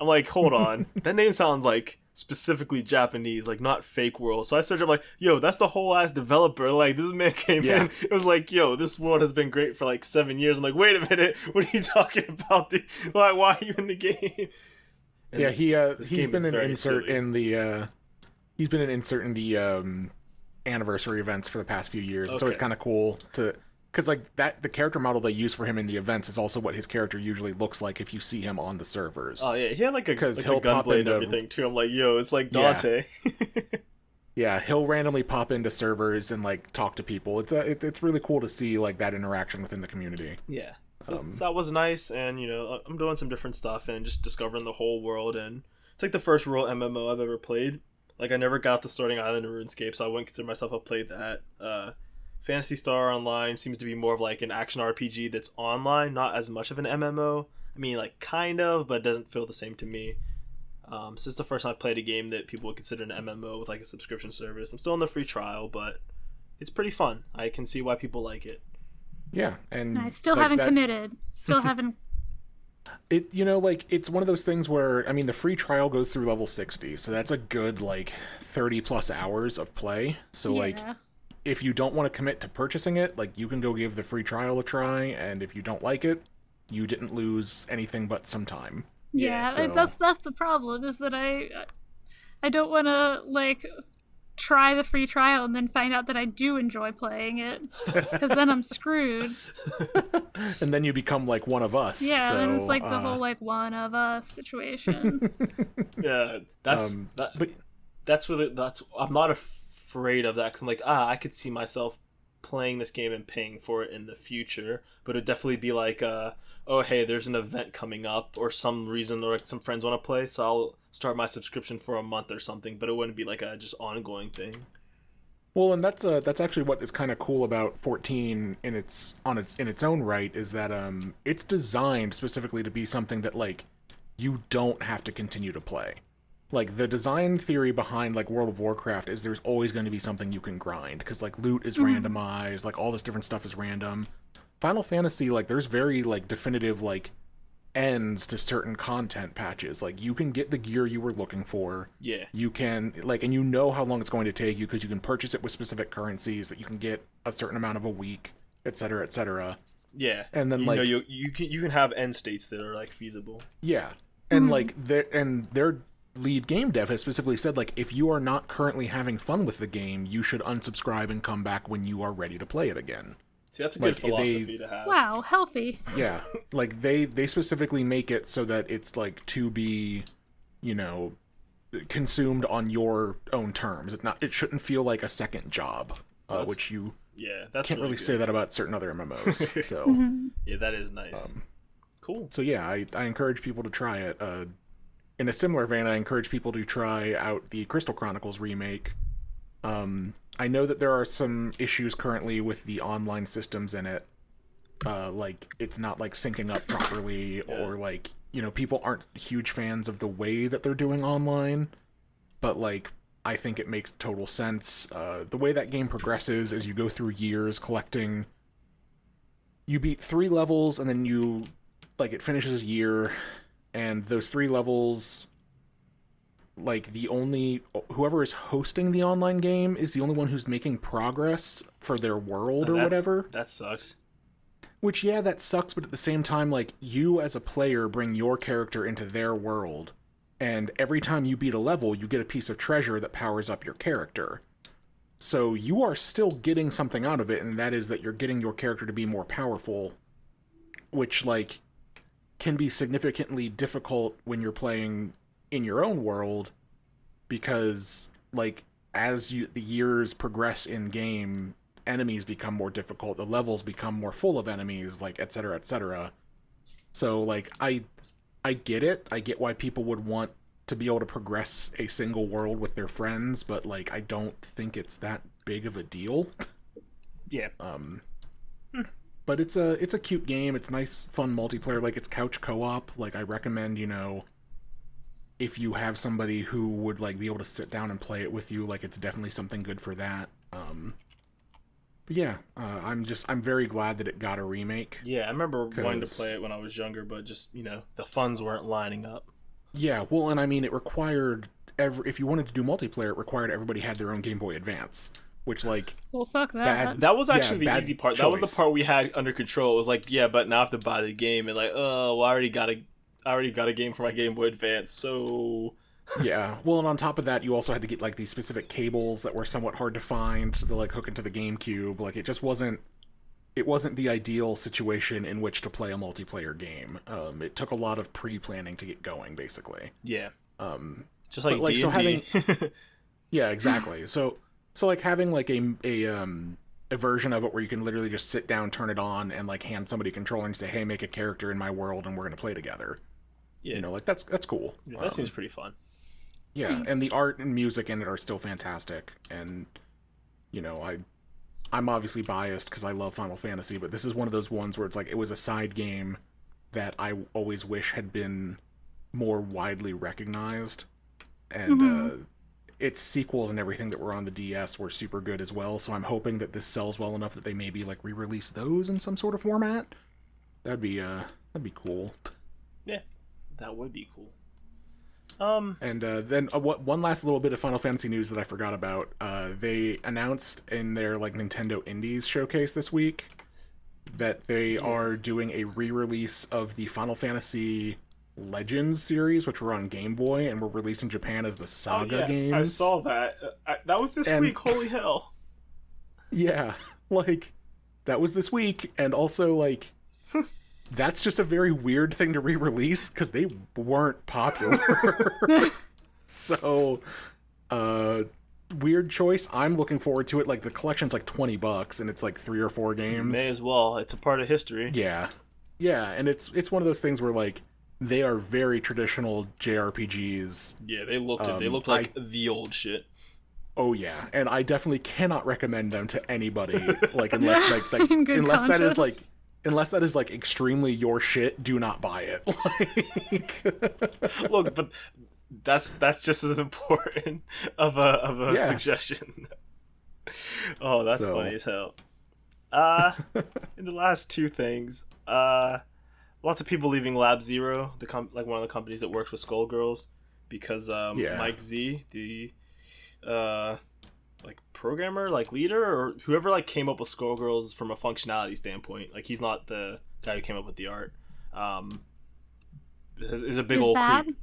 I'm like, hold on, that name sounds like specifically Japanese, like not fake world. So I searched up like, yo, that's the whole ass developer. Like, this man came in, it was like, yo, this world has been great for like 7 years. I'm like, wait a minute, what are you talking about, dude? Like, why are you in the game? And he's been an insert in the anniversary events for the past few years. Okay. So it's kind of cool because like that the character model they use for him in the events is also what his character usually looks like if you see him on the servers. Oh yeah, he had like a gunblade and everything too. I'm like, yo, it's like Dante. Yeah, he'll randomly pop into servers and like talk to people. It's really cool to see like that interaction within the community. Yeah. So that was nice, and you know, I'm doing some different stuff and just discovering the whole world, and it's like the first real MMO I've ever played. Like, I never got off the starting island in RuneScape, so I wouldn't consider myself a played that. Phantasy Star Online seems to be more of like an action RPG that's online, not as much of an MMO. I mean, like, kind of, but it doesn't feel the same to me. So this is the first time I've played a game that people would consider an MMO with like a subscription service. I'm still in the free trial, but it's pretty fun. I can see why people like it. Yeah, and I still haven't committed. Still haven't. It it's one of those things where I mean the free trial goes through level 60, so that's a good like 30 plus hours of play. So like if you don't want to commit to purchasing it, like you can go give the free trial a try, and if you don't like it, you didn't lose anything but some time. Yeah, so that's the problem is that I don't want to like try the free trial and then find out that I do enjoy playing it, because then I'm screwed. And then you become like one of us. Yeah, so, and it's like the whole like one of us situation. Yeah, that's I'm not afraid of that, because I'm like, I could see myself playing this game and paying for it in the future, but it'd definitely be like oh hey, there's an event coming up or some reason, or like some friends want to play, so I'll start my subscription for a month or something, but it wouldn't be like a just ongoing thing. Well, and that's actually what is kind of cool about 14 in its own right, is that it's designed specifically to be something that like you don't have to continue to play. Like, the design theory behind like World of Warcraft is there's always going to be something you can grind, because like loot is randomized, like all this different stuff is random. Final Fantasy, like, there's very like definitive like ends to certain content patches. Like, you can get the gear you were looking for. Yeah. You can like, and you know how long it's going to take you because you can purchase it with specific currencies that you can get a certain amount of a week, etc., etc. Yeah. And then you can have end states that are like feasible. Yeah. And like their lead game dev has specifically said, like, if you are not currently having fun with the game, you should unsubscribe and come back when you are ready to play it again. See, that's a good Like, philosophy to have. Wow, healthy. Yeah, like they specifically make it so that it's like to be, you know, consumed on your own terms. It shouldn't feel like a second job, which you that's can't really good. say that about certain other MMOs. So Yeah, that is nice. Cool. so yeah, I encourage people to try it. In a similar vein, I encourage people to try out the Crystal Chronicles remake. I know that there are some issues currently with the online systems in it. Like, it's not, like, syncing up properly, or, like, you know, people aren't huge fans of the way that they're doing online. But, like, I think it makes total sense. The way that game progresses is you go through years collecting... You beat 3 levels, and then you... Like, it finishes a year, and those 3 levels... Like, whoever is hosting the online game is the only one who's making progress for their world or whatever. That sucks. Which, yeah, that sucks, but at the same time, like, you as a player bring your character into their world, and every time you beat a level, you get a piece of treasure that powers up your character. So you are still getting something out of it, and that is that you're getting your character to be more powerful, which, like, can be significantly difficult when you're playing in your own world, because, like, as the years progress in game, enemies become more difficult, the levels become more full of enemies, like, etc., etc. So, like, I get it. I get why people would want to be able to progress a single world with their friends, but, like, I don't think it's that big of a deal. Yeah. But it's a cute game. It's nice, fun multiplayer. Like, it's couch co-op. Like, I recommend, you know, if you have somebody who would, like, be able to sit down and play it with you, like, it's definitely something good for that. But yeah, I'm very glad that it got a remake. Yeah, I remember wanting to play it when I was younger, but just, you know, the funds weren't lining up. Yeah, well, and I mean, it required if you wanted to do multiplayer, it required everybody had their own Game Boy Advance, which, like, well, fuck that. That was actually the bad easy part. choice. That was the part we had under control. It was like, yeah, but now I have to buy the game, and like, oh, well, I already got a game for my Game Boy Advance, so... Yeah, well, and on top of that, you also had to get, like, these specific cables that were somewhat hard to find to, like, hook into the GameCube. Like, it just wasn't the ideal situation in which to play a multiplayer game. It took a lot of pre-planning to get going, basically. Yeah. Just like D&D. So having... Yeah, exactly. So like, having, like, a version of it where you can literally just sit down, turn it on, and, like, hand somebody a controller and say, hey, make a character in my world, and we're gonna play together. Yeah. You know, like, that's cool. Yeah, that seems pretty fun. Yeah, nice. And the art and music in it are still fantastic, and, you know, I'm obviously biased because I love Final Fantasy, but this is one of those ones where it's like, it was a side game that I always wish had been more widely recognized, and its sequels and everything that were on the DS were super good as well, so I'm hoping that this sells well enough that they maybe, like, re-release those in some sort of format. That'd be cool. Yeah, that would be cool. And then one last little bit of Final Fantasy news that I forgot about. They announced in their, like, Nintendo Indies showcase this week that they are doing a re-release of the Final Fantasy Legends series, which were on Game Boy and were released in Japan as the Saga games. I saw that. That was this week. Holy hell! Yeah, like, that was this week, and also, like, that's just a very weird thing to re-release because they weren't popular. So, weird choice. I'm looking forward to it. Like, the collection's like $20 and it's like 3 or 4 games. May as well. It's a part of history. Yeah. Yeah, and it's one of those things where, like, they are very traditional JRPGs. Yeah, they looked like the old shit. Oh yeah, and I definitely cannot recommend them to anybody. Like, unless unless that is like extremely your shit, do not buy it. Like... Look, but that's just as important of a suggestion. Oh, that's funny as hell. In the last 2 things, lots of people leaving Lab Zero, like one of the companies that works with Skullgirls, because Mike Z, the like programmer, like leader, or whoever like came up with Skullgirls from a functionality standpoint, like he's not the guy who came up with the art. Is a big old creep.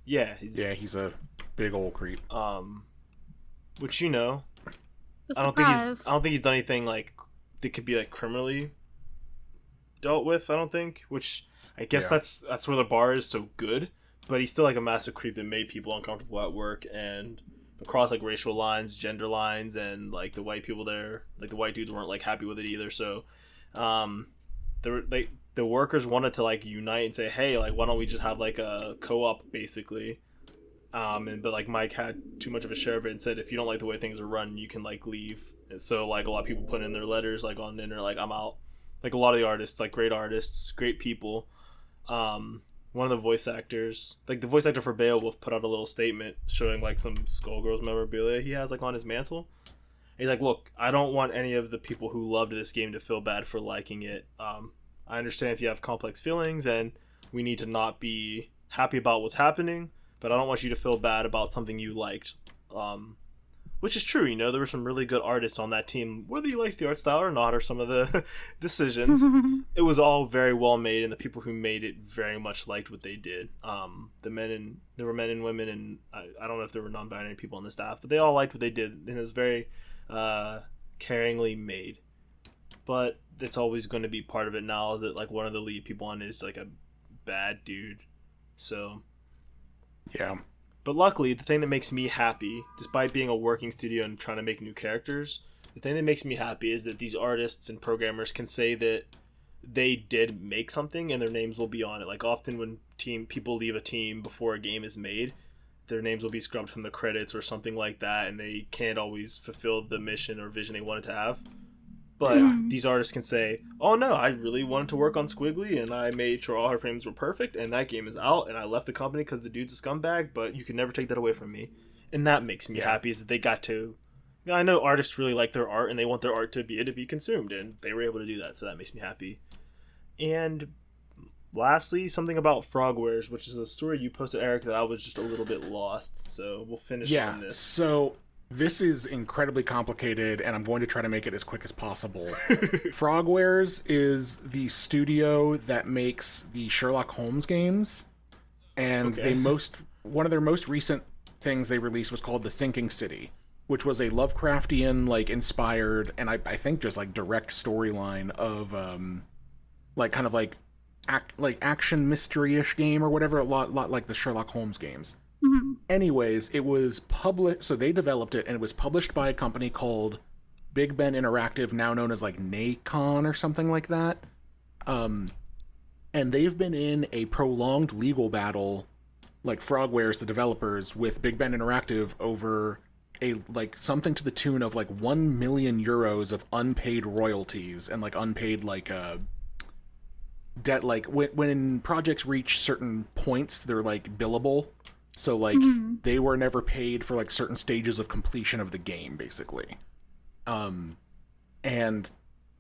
Yeah, he's a big old creep. Which, you know, I don't think he's done anything like they could be like criminally dealt with. I don't think, which I guess that's where the bar is so good. But he's still like a massive creep that made people uncomfortable at work and across like racial lines, gender lines, and like the white people there, like the white dudes weren't like happy with it either. So, the workers wanted to like unite and say, hey, like why don't we just have like a co-op basically. But like Mike had too much of a share of it and said, if you don't like the way things are run, you can like leave. And so like a lot of people put in their letters like on the internet, like I'm out. Like a lot of the artists, like great artists, great people. One of the voice actors, like the voice actor for Beowulf, put out a little statement showing like some Skullgirls memorabilia he has like on his mantle. He's like, look, I don't want any of the people who loved this game to feel bad for liking it. I understand if you have complex feelings and we need to not be happy about what's happening, but I don't want you to feel bad about something you liked. Which is true, you know, there were some really good artists on that team. Whether you like the art style or not, or some of the decisions, it was all very well made, and the people who made it very much liked what they did. There were men and women, and I don't know if there were non-binary people on the staff, but they all liked what they did, and it was very caringly made. But it's always going to be part of it now that like one of the lead people on it is like a bad dude. So yeah. But luckily, the thing that makes me happy, despite being a working studio and trying to make new characters, the thing that makes me happy is that these artists and programmers can say that they did make something and their names will be on it. Like often when people leave a team before a game is made, their names will be scrubbed from the credits or something like that, and they can't always fulfill the mission or vision they wanted to have. But these artists can say, oh no, I really wanted to work on Squiggly and I made sure all her frames were perfect and that game is out and I left the company because the dude's a scumbag, but you can never take that away from me. And that makes me happy is that they got to... I know artists really like their art and they want their art to be consumed, and they were able to do that, so that makes me happy. And lastly, something about Frogwares, which is a story you posted, Eric, that I was just a little bit lost. So we'll finish on this. So... this is incredibly complicated, and I'm going to try to make it as quick as possible. Frogwares is the studio that makes the Sherlock Holmes games, and one of their most recent things they released was called The Sinking City, which was a Lovecraftian, like, inspired, and I think just, like, direct storyline of, like, kind of, like, action mystery-ish game or whatever, a lot like the Sherlock Holmes games. Mm-hmm. Anyways, it was published, so they developed it, and it was published by a company called Big Ben Interactive, now known as like Nacon or something like that. And they've been in a prolonged legal battle, like Frogwares, the developers, with Big Ben Interactive over something to the tune of like 1 million euros of unpaid royalties and like unpaid debt. Like when projects reach certain points, they're like billable. So, like, they were never paid for, like, certain stages of completion of the game, basically. And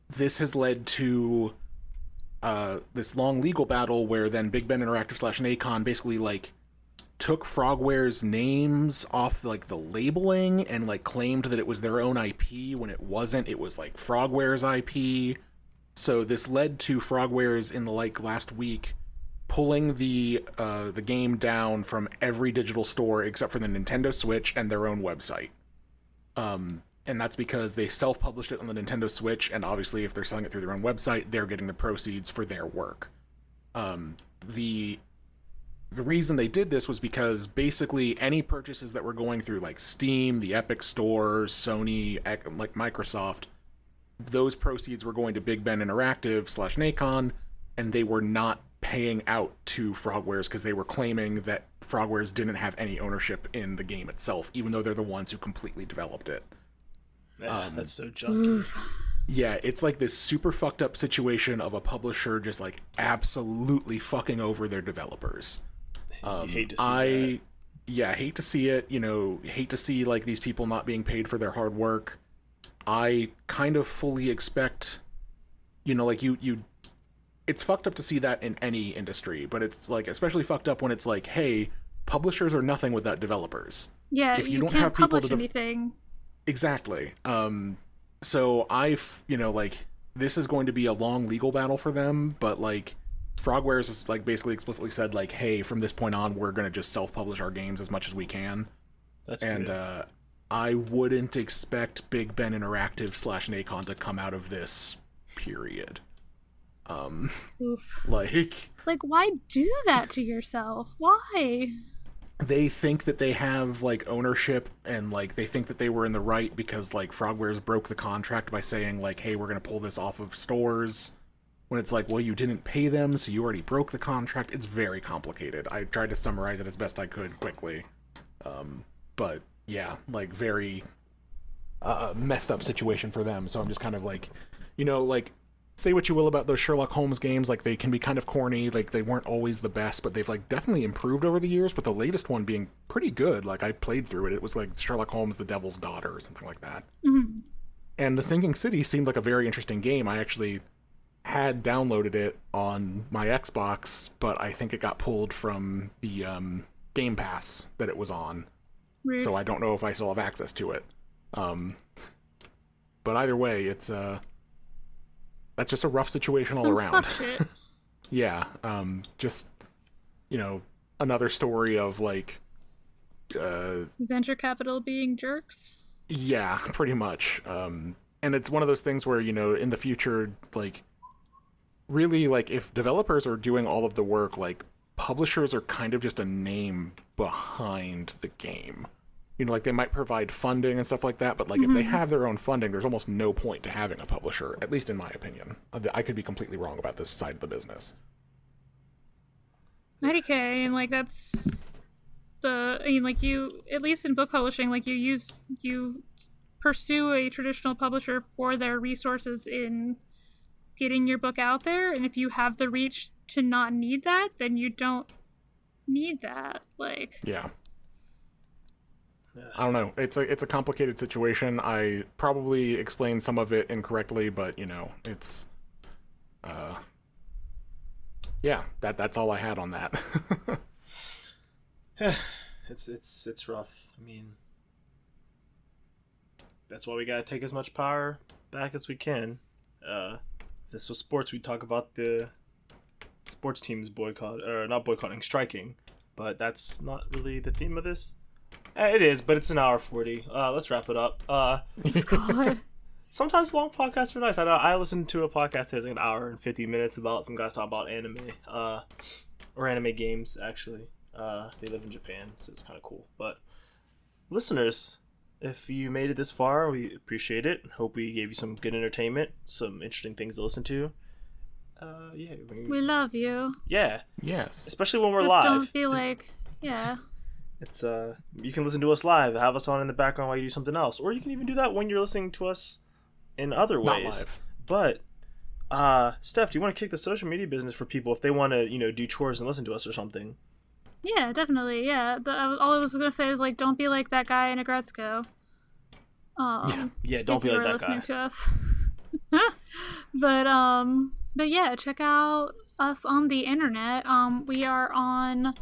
this has led to this long legal battle where then Big Ben Interactive / Nacon basically, like, took Frogware's names off, like, the labeling and, like, claimed that it was their own IP when it wasn't. It was, like, Frogware's IP. So this led to Frogware's in the, like, last week pulling the game down from every digital store except for the Nintendo Switch and their own website. And that's because they self-published it on the Nintendo Switch, and obviously if they're selling it through their own website, they're getting the proceeds for their work. The reason they did this was because basically any purchases that were going through like Steam, the Epic Store, Sony, like Microsoft, those proceeds were going to Big Ben Interactive / Nacon, and they were not paying out to Frogwares because they were claiming that Frogwares didn't have any ownership in the game itself, even though they're the ones who completely developed it. That's so junky. Yeah, it's like this super fucked up situation of a publisher just like absolutely fucking over their developers. You hate to see that. Yeah, hate to see it. You know, hate to see like these people not being paid for their hard work. I kind of fully expect, you know, like you it's fucked up to see that in any industry, but it's like especially fucked up when it's like, hey, publishers are nothing without developers. Yeah, if you don't have people publish anything. Exactly. So you know, like this is going to be a long legal battle for them, but like Frogwares has like basically explicitly said like, hey, from this point on, we're going to just self-publish our games as much as we can. That's and good. I wouldn't expect Big Ben Interactive / Nacon to come out of this, period. Oof. Like, why do that to yourself? Why? they think that they have, like, ownership, and, like, they think that they were in the right because, like, Frogwares broke the contract by saying, like, hey, we're gonna pull this off of stores, when it's like, well, you didn't pay them, so you already broke the contract. It's very complicated. I tried to summarize it as best I could quickly. But, yeah, like, very messed up situation for them, so I'm just kind of like, you know, like, say what you will about those Sherlock Holmes games, like, they can be kind of corny, like, they weren't always the best, but they've, like, definitely improved over the years, with the latest one being pretty good. Like, I played through it. It was, like, Sherlock Holmes, The Devil's Daughter, or something like that. Mm-hmm. And The Sinking City seemed like a very interesting game. I actually had downloaded it on my Xbox, but I think it got pulled from the Game Pass that it was on. Rude. So I don't know if I still have access to it. But either way, it's that's just a rough situation all around. Fuck shit. Yeah, just, you know, another story of, like, venture capital being jerks. Yeah, pretty much. And it's one of those things where, you know, in the future, like, really, like, if developers are doing all of the work, like, publishers are kind of just a name behind the game. You know, like, they might provide funding and stuff like that, but, like, if they have their own funding, there's almost no point to having a publisher, at least in my opinion. I could be completely wrong about this side of the business. IDK, and, like, that's like, you, at least in book publishing, like, you pursue a traditional publisher for their resources in getting your book out there, and if you have the reach to not need that, then you don't need that. Like, yeah. I don't know. It's a complicated situation. I probably explained some of it incorrectly, but, you know, it's yeah, that's all I had on that. Yeah, it's rough. I mean, that's why we gotta take as much power back as we can. If this was sports, we'd talk about the sports teams not boycotting, striking, but that's not really the theme of this. It is, but it's an hour 40. Let's wrap it up. God. Sometimes long podcasts are nice. I listened to a podcast that has like an hour and 50 minutes about some guys talking about anime, or anime games, actually. They live in Japan, so it's kind of cool. But listeners, if you made it this far, we appreciate it. Hope we gave you some good entertainment, some interesting things to listen to. Yeah, we love you. Yeah. Yes. Especially when we're Just live. don't feel like, yeah. It's you can listen to us live, have us on in the background while you do something else, or you can even do that when you're listening to us in other ways. Not live. But Steph, do you want to kick the social media business for people if they want to, you know, do chores and listen to us or something? Yeah, definitely. Yeah, all I was gonna say is, like, don't be like that guy in Agretzko. Yeah, don't be like that listening guy. to us. But yeah, check out us on the internet. We are on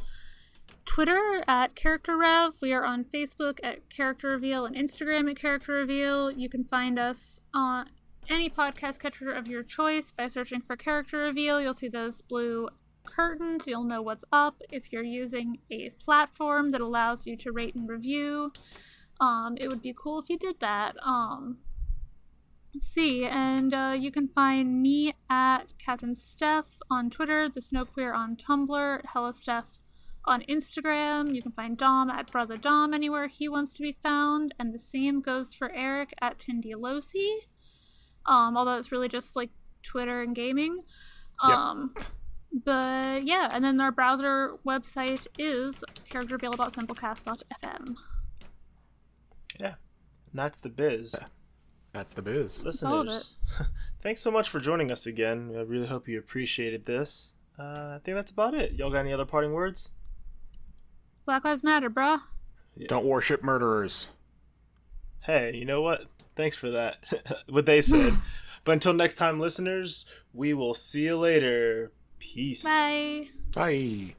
Twitter at Character Rev. We are on Facebook at Character Reveal and Instagram at Character Reveal. You can find us on any podcast catcher of your choice by searching for Character Reveal. You'll see those blue curtains. You'll know what's up if you're using a platform that allows you to rate and review. It would be cool if you did that. Let's see, and you can find me at Captain Steph on Twitter, the Snow Queer on Tumblr, Hella Steph on Instagram. You can find Dom at Brother Dom anywhere he wants to be found, and the same goes for Eric at Tindialosi. Although it's really just like Twitter and gaming. Yep. But yeah, and then our browser website is characterreveal.simplecast.fm. Yeah, and that's the biz. That's the biz. Listeners, thanks so much for joining us again. I really hope you appreciated this. I think that's about it. Y'all got any other parting words? Black Lives Matter, bruh. Yeah. Don't worship murderers. Hey, you know what? Thanks for that. What they said. But until next time, listeners, we will see you later. Peace. Bye. Bye.